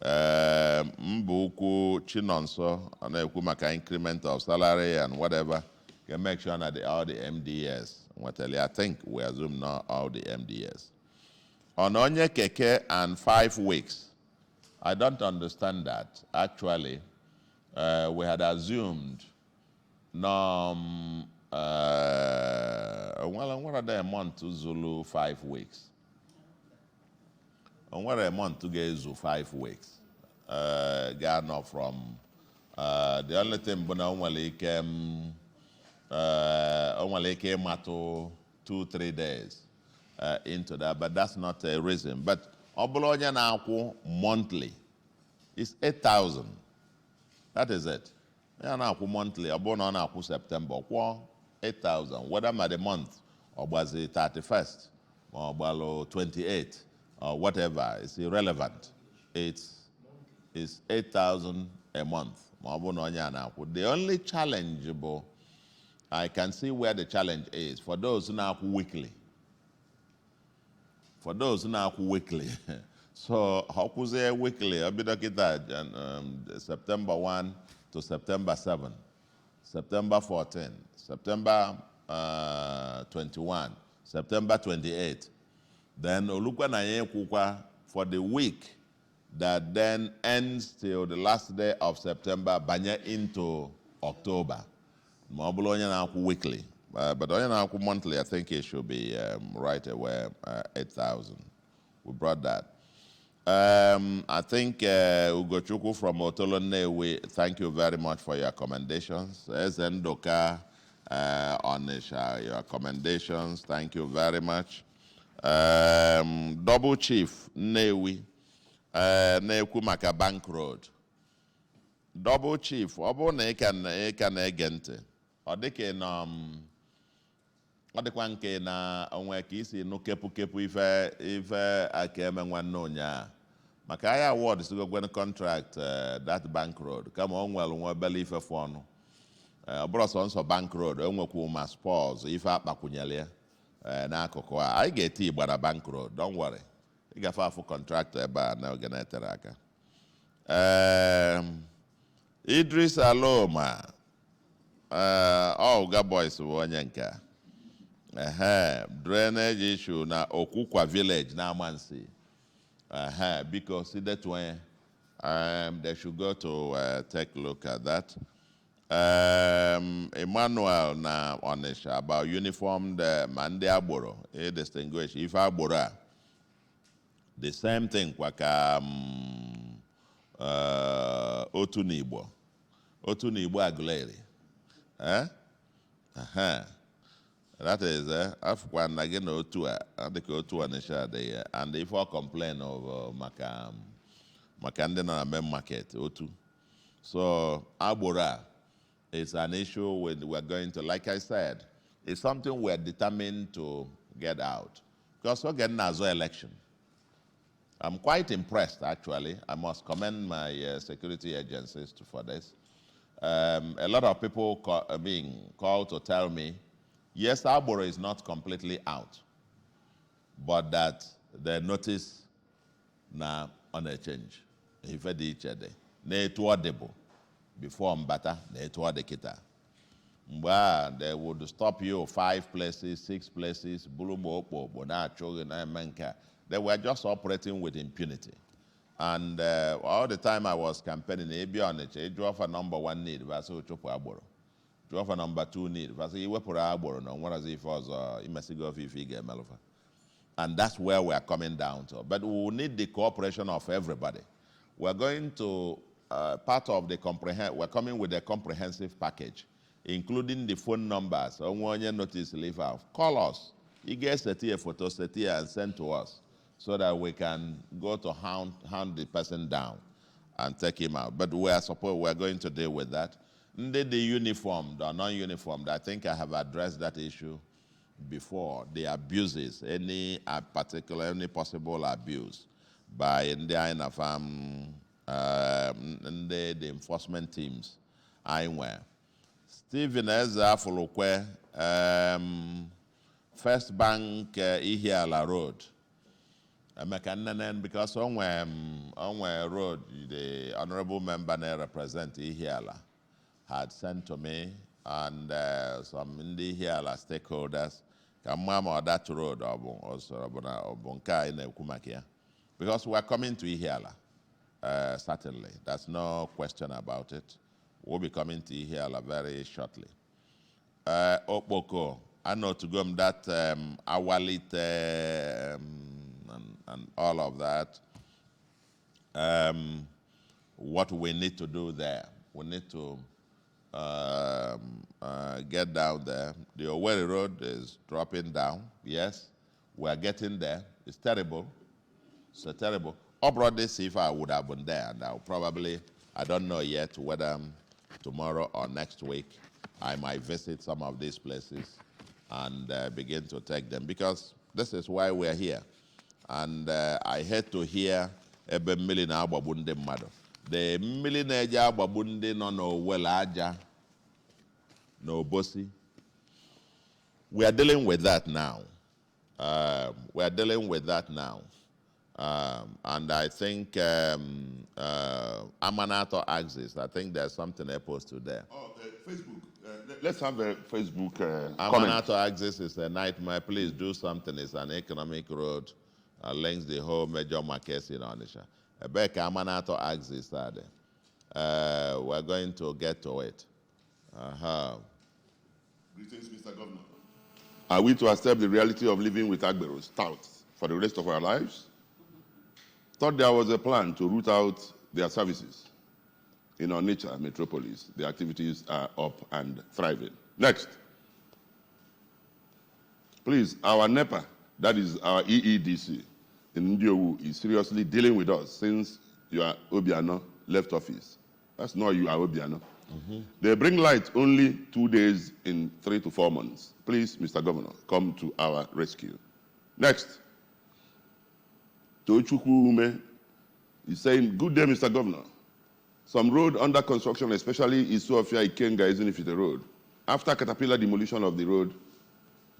Mbuku Chinonso, and maka increment of salary and whatever, can make sure that all the MDS. I think we assume not all the MDS. On Onye Keke and 5 weeks, I don't understand that. Actually, we had assumed what are they a month to Zulu 5 weeks? And what a month to get Zulu 5 weeks? Ghana from the only thing only came mato 2-3 days into that, but that's not a reason. But Obolonya Naku monthly is 8,000. That is it. Naku monthly, Obono Naku September, 8,000. Whether by the month or was it 31st or 28th or whatever, it's irrelevant. It's 8,000 a month. The only challenge, I can see where the challenge is for those who now weekly. For those who now weekly. So how could they weekly? I'll be talking that September 1 to September 7, September 14, September 21, September 28. Then Olukwa Nayekukwa for the week that then ends till the last day of September, banya into October. Mobolonya weekly. But monthly, I think it should be right away 8,000. We brought that. I think Ugochukwu from Otolone, we thank you very much for your commendations. Ezendoka Onisha, your commendations, thank you very much. Double Chief Newi, Neku Maka Bank Road. Double Chief, Obo Nekan Egente, Odeke ọdịkwa nke na onwe ka isi nụ kepu ife aka eme nwanne ụnyaa maka ahịa award sigo gwen contract that bank road kama o nwere nwa obele ife fụ ọnụ ọ bụrụ sọ bank road o nwekwu ma spurs ife akpakwunyere ya n'akụkụ a anyị ga-eti igba na bank road, don't worry. Ị gafe afụ contractor ebe a na oge na-etere aka. Idris Aloma Oga Boys bụ onye nke a. Drainage issue na Okukwa village na Amansi. Because that way they should go to take a look at that. Emmanuel na Onisha about uniformed Mande Agboro, distinguish if Agbora. The same thing kwaka Otu Nigbo Aguleri. That is Afwan again Otu Onisha there, and if I complain of Makande na main market Otu. So Agbora is an issue we're going to, like I said, it's something we're determined to get out. Because we're getting Nazo election. I'm quite impressed, actually. I must commend my security agencies for this. A lot of people being called to tell me, yes, Agboro is not completely out, but that the notice now on a change. If each other, before Mbata, they would stop you 5 places, 6 places, Bulumo, Bonacho, Menka. they were just operating with impunity. And all the time I was campaigning, it drove for number 1 need, drove for number 2 need. And that's where we're coming down to. But we will need the cooperation of everybody. We're going to, part of the we're coming with a comprehensive package, including the phone numbers. Notice leave out. Call us. You get a photo and send to us so that we can go to hound the person down and take him out. But we're going to deal with that. The uniformed or non-uniformed, I think I have addressed that issue before. The abuses, any possible abuse by the enforcement teams. Stephen Ezra Folokwe, First Bank Ihiala Road. Because on road, the honorable member represent Ihiala had sent to me and some Indi Ihiala stakeholders come on that road because we are coming to Ihiala, certainly. There's no question about it. We'll be coming to Ihiala very shortly. Okpoko, I know to go that Awalit and all of that. What we need to do there, we need to get down there. The Owerri Road is dropping down. Yes, we're getting there. It's terrible. It's terrible. Obrodde Sifa would have been there. Now, probably, I don't know yet whether tomorrow or next week I might visit some of these places and begin to take them, because this is why we're here. And I hate to hear ebe mmiri na-agbagbu ndị mmadụ. The mmiri na-eje agbagbu ndị nọ n'Owele aja n'Obosi. We are dealing with that now. We are dealing with that now. And I think Amanato Axis, I think there's something I posted there. Oh, Facebook. Let's have a Facebook Amanato Axis is a nightmare. Please do something. It's an economic road. Links the whole major markets in Onitsha. Beka Amanato Axis are there. We're going to get to it. Greetings, Mr. Governor. Are we to accept the reality of living with Agbero stout for the rest of our lives? Thought there was a plan to root out their services. In Onitsha metropolis, the activities are up and thriving. Next. Please, our NEPA, that is our EEDC, in Ndiowu, is seriously dealing with us since your Obiano left office. That's not you, our Obiano. They bring light only 2 days in 3 to 4 months. Please, Mr. Governor, come to our rescue. Next. Tochukwu Ume is saying, good day, Mr. Governor. Some road under construction, especially Isuofia Ikenga Ezinifite Road. After Caterpillar demolition of the road,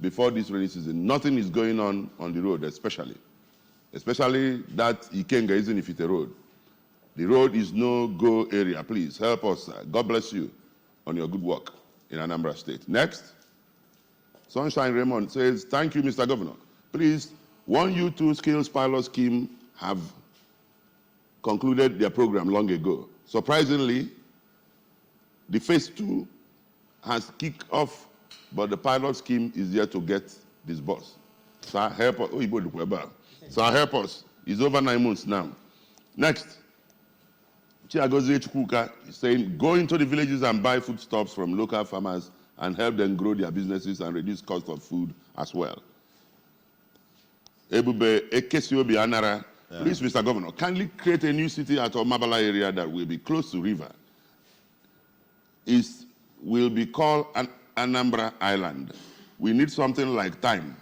before this rainy season, nothing is going on the road, especially that Ikenga Ezinifite Road. The road is no-go area. Please help us. God bless you on your good work in Anambra State. Next. Sunshine Raymond says, thank you, Mr. Governor. Please, one U2 skills pilot scheme have concluded their program long ago. Surprisingly, the phase 2 has kicked off, but the pilot scheme is yet to get disbursed. So help us. So help us. It's over 9 months now. Next. Chiagozie Chukwuka is saying, go into the villages and buy foodstuffs from local farmers and help them grow their businesses and reduce cost of food as well. Ebube Ekesiobi Anara, please, Mr. Governor, kindly create a new city at Omabala area that will be close to river. Will be called Anambra Island. We need something like time.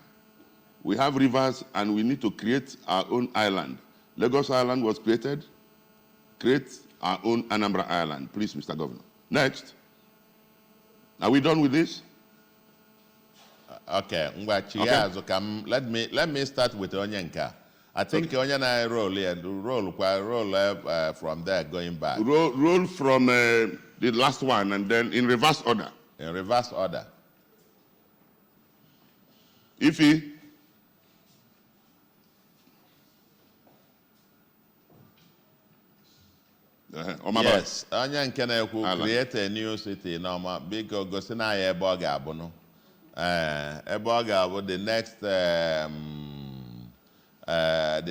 We have rivers and we need to create our own island. Lagos Island was created. Create our own Anambra Island, please, Mr. Governor. Next. Are we done with this? Okay. Let me start with Onyenka. I think Onyenka roll here. Roll from there going back. Roll from the last one and then in reverse order. In reverse order. Ify. Yes, onye nke na-ekwu Ala. create a new city n'ọma biko gosi na ya ebe ọ ga-abụ nụ. Ebe ọ ga-abụ the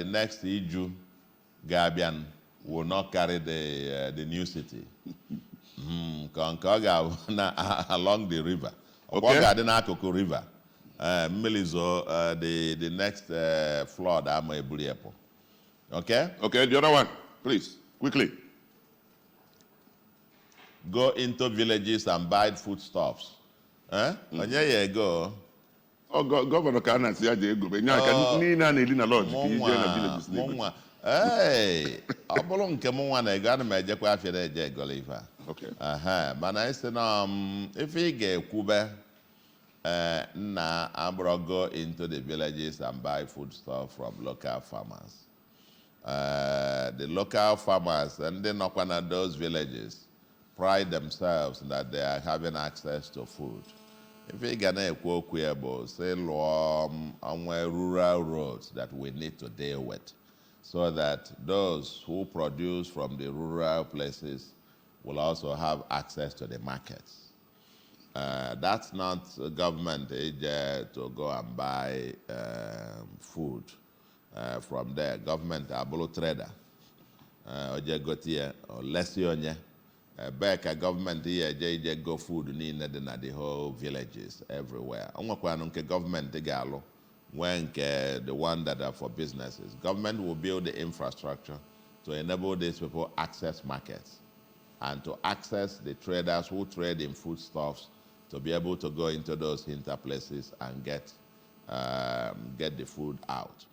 next Iju Gabian will not carry the new city. Nke ọ ga-abụ na along the river. Ọ ga-adị n'akụkụ river. Mmilizo the next flood ama ebuli epo. Okay? Okay, the other one, please, quickly. Go into villages and buy foodstuffs. Onye ya go. Oh, Governor Kana si aje ego be nya ka ni na na lodge ka ije na villages na ego. Hey, obolo nke mụnwa na ego ana m ejekwa afia na eje ego lifa. Okay. Mana isi na if ị ga-ekwube na go into the villages and buy foodstuff from local farmers. The local farmers and then in those villages pride themselves that they are having access to food. If you can say on rural roads that we need to deal with, so that those who produce from the rural places will also have access to the markets. That's not government to go and buy food from there. Government abulu trader, oje gotie or lesi onye. Back a government here, JJ go food in the whole villages everywhere. Onwekwa government galo when the one that are for businesses. Government will build the infrastructure to enable these people access markets and to access the traders who trade in foodstuffs to be able to go into those interplaces and get the food out.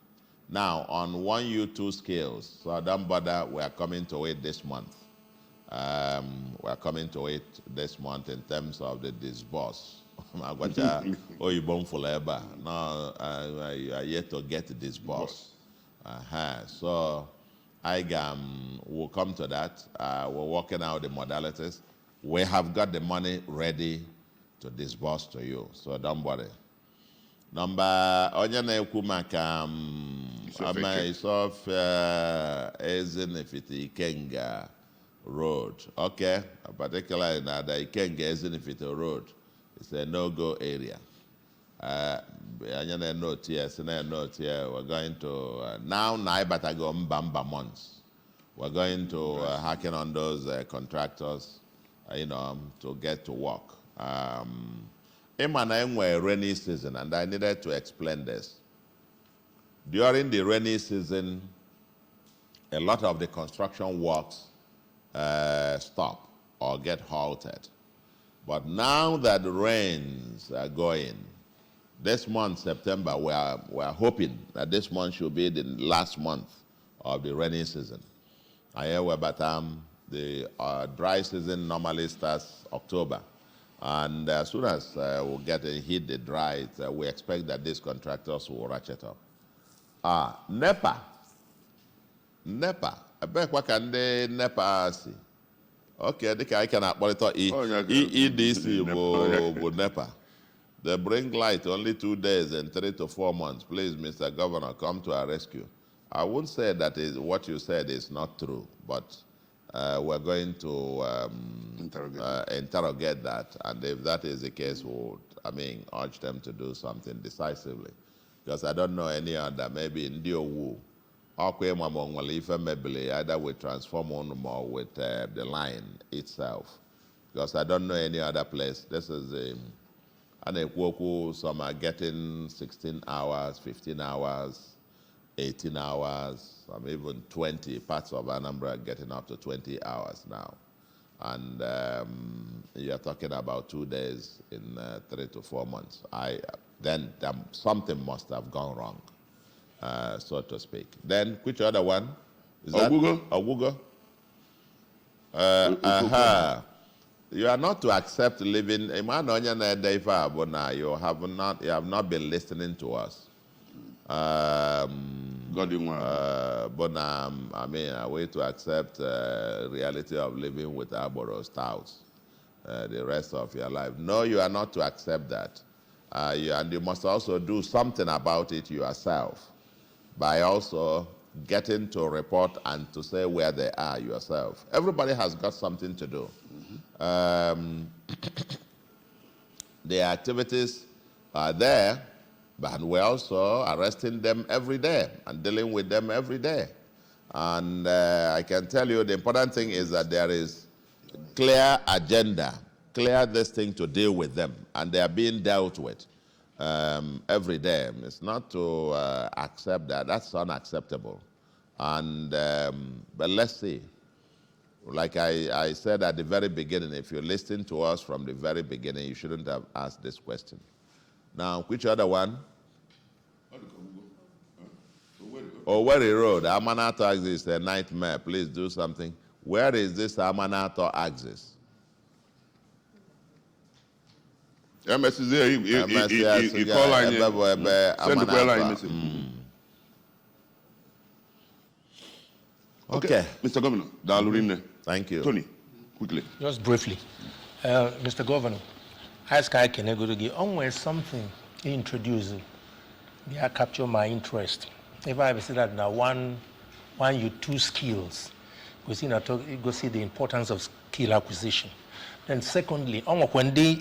Now, on 1U2 scales, so don't bother, we are coming to it this month. We are coming to it this month in terms of the disburse. Now, I are yet to get disburse. So, we'll come to that. We're working out the modalities. We have got the money ready to disburse to you, so don't worry. Number onye na-ekwu maka Isof Ezinifite Ikenga Road. Okay, particularly now the Ikenga Ezinifite Road. It's a no-go area. Onye na-note here, we're going to, now better go mbamba months. We're going to hacken on those contractors, to get to work. We're rainy season, and I needed to explain this. During the rainy season, a lot of the construction works stop or get halted. But now that the rains are going, this month, September, we are hoping that this month should be the last month of the rainy season. I hear about the dry season normally starts October. And as soon as we hit the dry, we expect that these contractors will ratchet up. NEPA. I bet what can they NEPA see? Okay, I can monitor EDC with NEPA. They bring light only 2 days and 3 to 4 months. Please, Mr. Governor, come to our rescue. I wouldn't say that what you said is not true, but we're going to interrogate that, and if that is the case, we'll, urge them to do something decisively. Because I don't know any other, maybe in Diowu, either with transformer or with the line itself. Because I don't know any other place. This is some are getting 16 hours, 15 hours, 18 hours, some even 20. Parts of Anambra are getting up to 20 hours now. And you're talking about 2 days in 3 to 4 months. Then something must have gone wrong, so to speak. Then, which other one? Is Ogugo? You are not to accept living. You have not been listening to us. But a way to accept reality of living with Arboro Stouts the rest of your life. No, you are not to accept that. And you must also do something about it yourself by also getting to report and to say where they are yourself. Everybody has got something to do. The activities are there, but we're also arresting them every day and dealing with them every day. And I can tell you the important thing is that there is clear agenda, clear this thing to deal with them, and they are being dealt with every day. It's not to accept that. That's unacceptable. And but let's see. Like I said at the very beginning, if you listen to us from the very beginning, you shouldn't have asked this question. Now, which other one? Owerri Road, Amanato axis is a nightmare. Please do something. Where is this Amanato axis? Okay. Mr. Governor, thank you. Tony, quickly. Just briefly. Mr. Governor, ask I can go to give always something introduced. Yeah, capture my interest. If I ever say that now one you two skills, go see the importance of skill acquisition. Then secondly, when they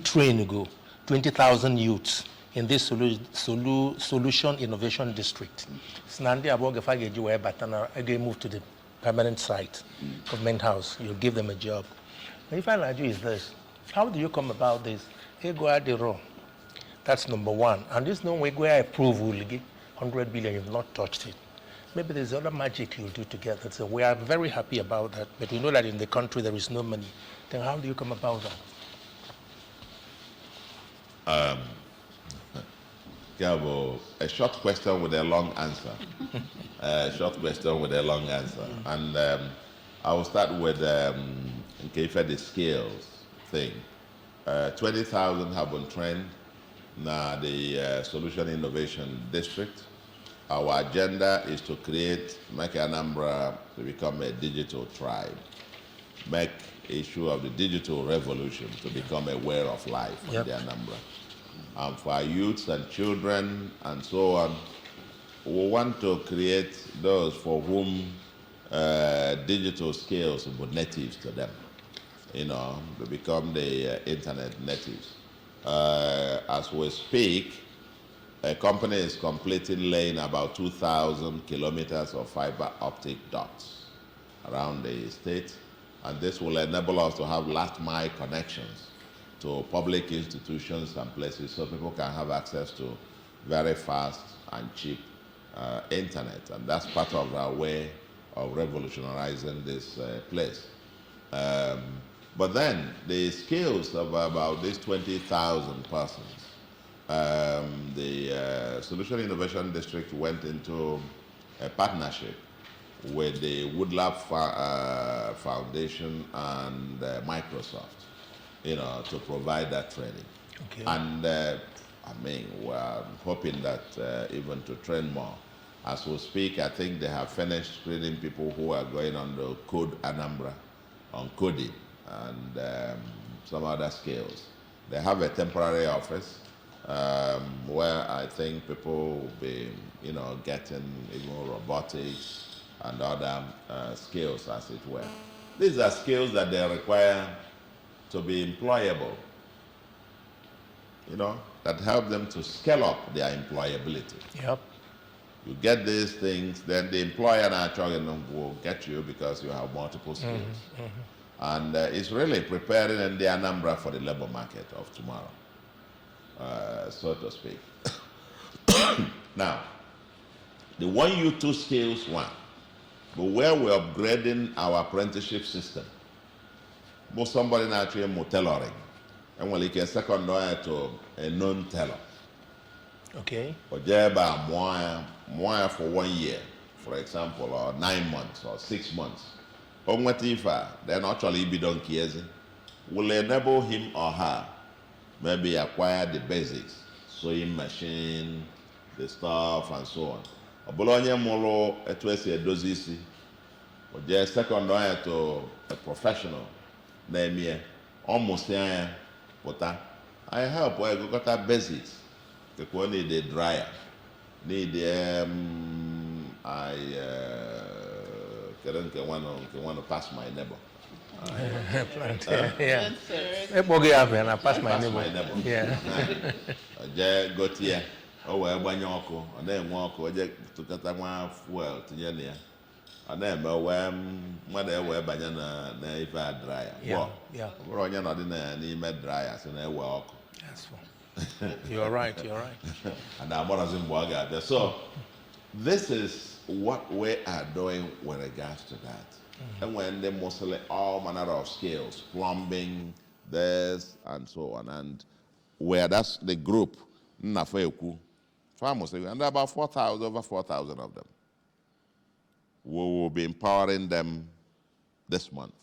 train go 20,000 youths in this solution innovation district. Snandi aboga fageji where batana again move to the permanent site, government house. You'll give them a job. But if I like you is this, how do you come about this? Ego adero. That's number one. And this no way where I prove will give 100 billion. You've not touched it. Maybe there's other magic you'll do together. So we are very happy about that. But we know that in the country there is no money. Then how do you come about that? Gabo, a short question with a long answer. A short question with a long answer. And I will start with the skills thing. 20,000 have been trained now the Solution Innovation District. Our agenda is to make Anambra to become a digital tribe, make issue of the digital revolution to become a way of life in the Anambra. And for our youths and children and so on, we want to create those for whom digital skills were natives to them, to become the internet natives. As we speak, a company is completing laying about 2,000 kilometers of fiber optic ducts around the state, and this will enable us to have last mile connections to public institutions and places so people can have access to very fast and cheap internet. And that's part of our way of revolutionizing this place. But then the skills of about these 20,000 persons, the Solution Innovation District went into a partnership with the Woodlab Foundation and Microsoft, to provide that training. Okay. And we're hoping that even to train more. As we speak, I think they have finished screening people who are going on the Code Anambra, on coding and some other skills. They have a temporary office where I think people will be, getting even robotics and other skills, as it were. These are skills that they require to be employable, that help them to scale up their employability. Yep. You get these things, then the employer naturally will get you because you have multiple skills. And it's really preparing the Anambra for the labor market of tomorrow, so to speak. Now, the 1U2 skills one, but where we're upgrading our apprenticeship system, most somebody naturally more tailoring, and when you can second to a non-tailor. Okay. Or jeba more for 1 year, for example, or 9 months or 6 months. Ongwatifa, then actually be done kiezi, will enable him or her maybe acquire the basics, sewing machine, the stuff and so on. Bologna molo etwesi edozisi, or just second to a professional, name almost pota. I help where you got that basics. You need a dryer, need I couldn't want to pass my neighbor. Plantain, yeah. Yes, sir. And I pass my Pass neighbor. my neighbor. Yeah. Je gotie o wee gbanye ọkụ ọ na-enwe ọkụ o je tụkọta nwa fuel tinye na ya ọ na-eme wee mmadụ ewee banye na ife a draya Yeah, yeah. ọ bụrụ onye nọdị n'ime draya si na-ewe ọkụ That's fine. You're right, you're right. and agbarazi mgbe ọ ga-abịa. So this is what we are doing with regards to that. And when they mostly all manner of skills, plumbing, this and so on, and where that's the group, Nafeku, farmers, and about 4,000, over 4,000 of them. We will be empowering them this month.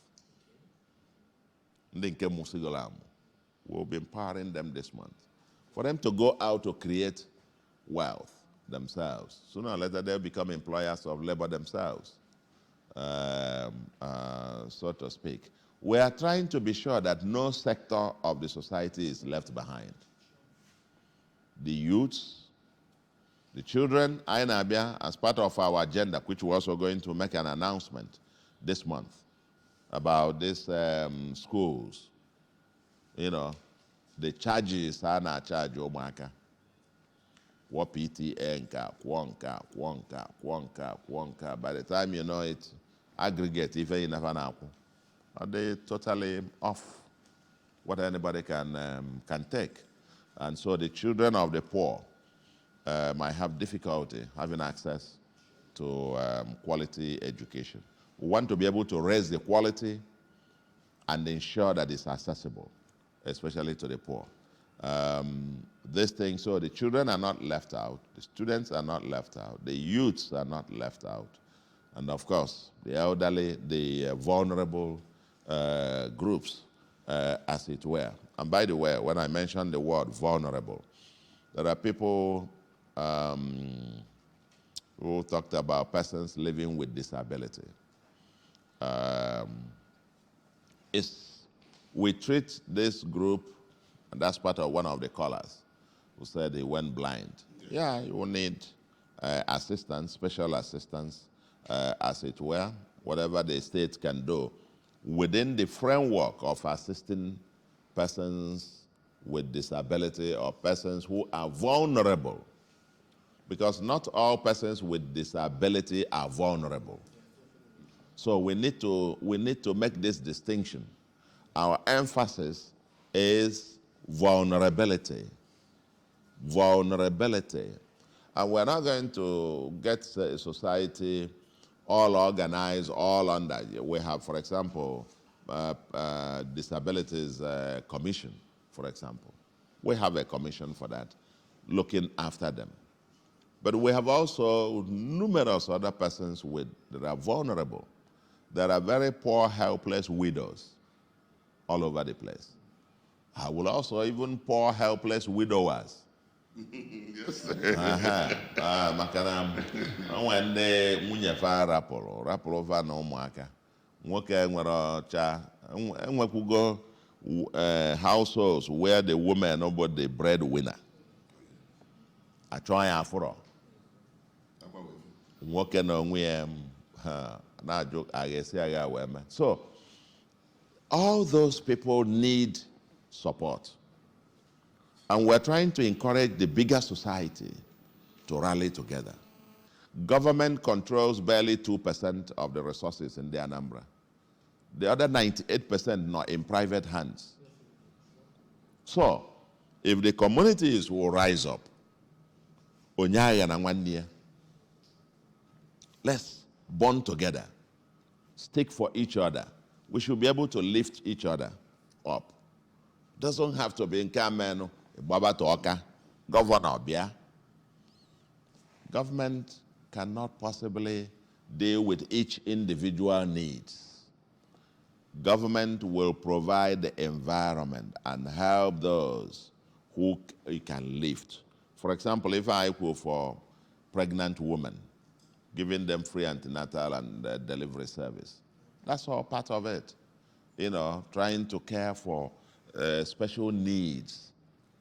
We'll be empowering them this month for them to go out to create wealth themselves. Sooner or later, they'll become employers of labor themselves, so to speak. We are trying to be sure that no sector of the society is left behind. The youths, the children, Ainabia, as part of our agenda, which we're also going to make an announcement this month about these schools. You know, the charges are not charge Omaka. What PTA Kwonka. By the time you know it, aggregate, if you never know, are they totally off what anybody can take? And so the children of the poor might have difficulty having access to quality education. We want to be able to raise the quality and ensure that it's accessible, especially to the poor. This thing, so the children are not left out, the students are not left out, the youths are not left out, and of course, the elderly, the vulnerable groups, as it were. And by the way, when I mention the word vulnerable, there are people who talked about persons living with disability. We treat this group, and that's part of one of the callers who said he went blind. Yeah, you will need assistance, special assistance, as it were, whatever the state can do within the framework of assisting persons with disability or persons who are vulnerable. Because not all persons with disability are vulnerable. So we need to make this distinction. Our emphasis is vulnerability. Vulnerability. And we're not going to get a society all organized, all under. We have, for example, Disabilities Commission, for example. We have a commission for that, looking after them. But we have also numerous other persons that are vulnerable. There are very poor, helpless widows all over the place. I will also even poor, helpless widowers. Yes. Maka na onwe ndị nwunye fa rapụrụ fa na ụmụaka. Nwoke nwere ọcha, enwekwugo households where the woman is the breadwinner. Achọ ya afụrọ. Nwoke na onwe ya na-ajụ aghesi agha wee mee. So, all those people need support. And we're trying to encourage the bigger society to rally together. Government controls barely 2% of the resources in the Anambra. The other 98% not in private hands. So, if the communities will rise up, let's bond together, stick for each other. We should be able to lift each other up. Doesn't have to be in Kameno, Baba Toka, Governor Bia. Government cannot possibly deal with each individual needs. Government will provide the environment and help those who it can lift. For example, if I go for pregnant women, giving them free antenatal and delivery service, that's all part of it. You know, trying to care for special needs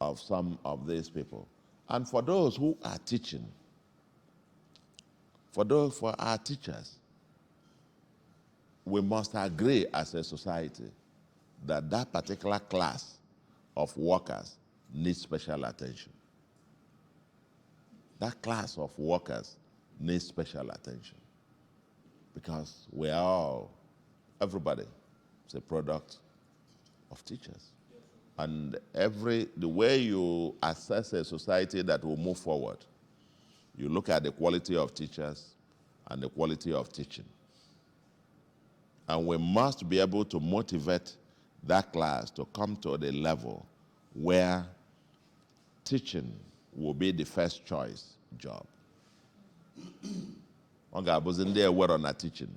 of some of these people. And for those who are teaching, for our teachers, we must agree as a society that that particular class of workers needs special attention. That class of workers needs special attention because everybody is a product of teachers. And the way you assess a society that will move forward, you look at the quality of teachers and the quality of teaching. And we must be able to motivate that class to come to the level where teaching will be the first choice job. Teaching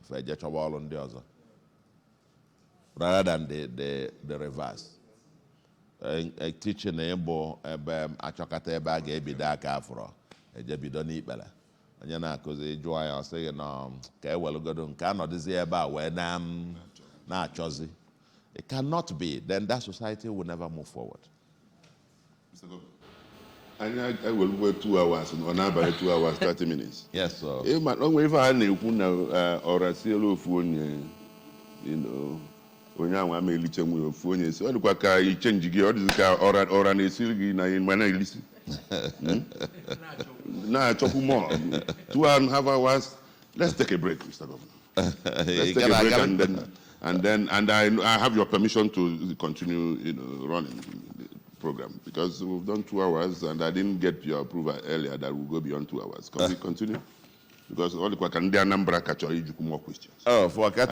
rather than the reverse. Teaching ebo achọkata ebe a ga-ebido aka afọ ejebido n'ikpere onye na-akụzi jụọ ya ọsị gị na ka ewelugodo nke anọdụzi ebe a wee na-achọzi. It cannot be. Then that society will never move forward. Mr. Governor, I will wait 2 hours or now by 2 hours 30 minutes. Yes, sir. If I had or a seal of one, when I may listen with your phone, so I change gear or an esilgi when I listen. Now I talk more. 2.5 hours. Let's take a break, Mr. Governor. Let's take a break and I have your permission to continue, running the program because we've done 2 hours and I didn't get your approval earlier that we'll go beyond 2 hours. Can we continue? Because all the Number catch more questions. Oh, for let's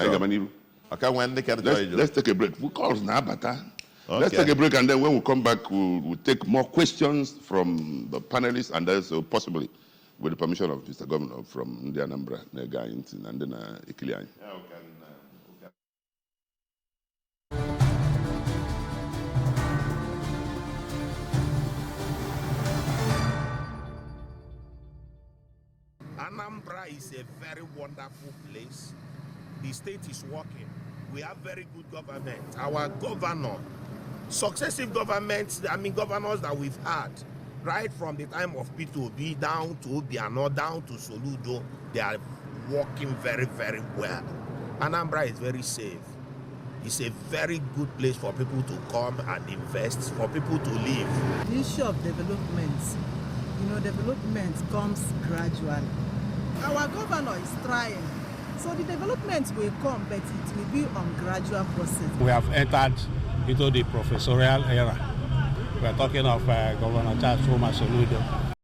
take a break. We call now, but let's take a break and then when we come back, we'll take more questions from the panelists and also possibly with the permission of Mr. Governor from the Anambra, Nega, and then Ikiliani. Yeah, okay. Anambra is a very wonderful place. The state is working. We have very good government. Our governor, successive governments, governors that we've had, right from the time of P2B down to Obiano, down to Soludo, they are working very, very well. Anambra is very safe. It's a very good place for people to come and invest, for people to live. The issue of development, development comes gradually. Our governor is trying. So the development will come, but it will be on gradual process. We have entered into the professorial era. We are talking of Governor Charles Soludo.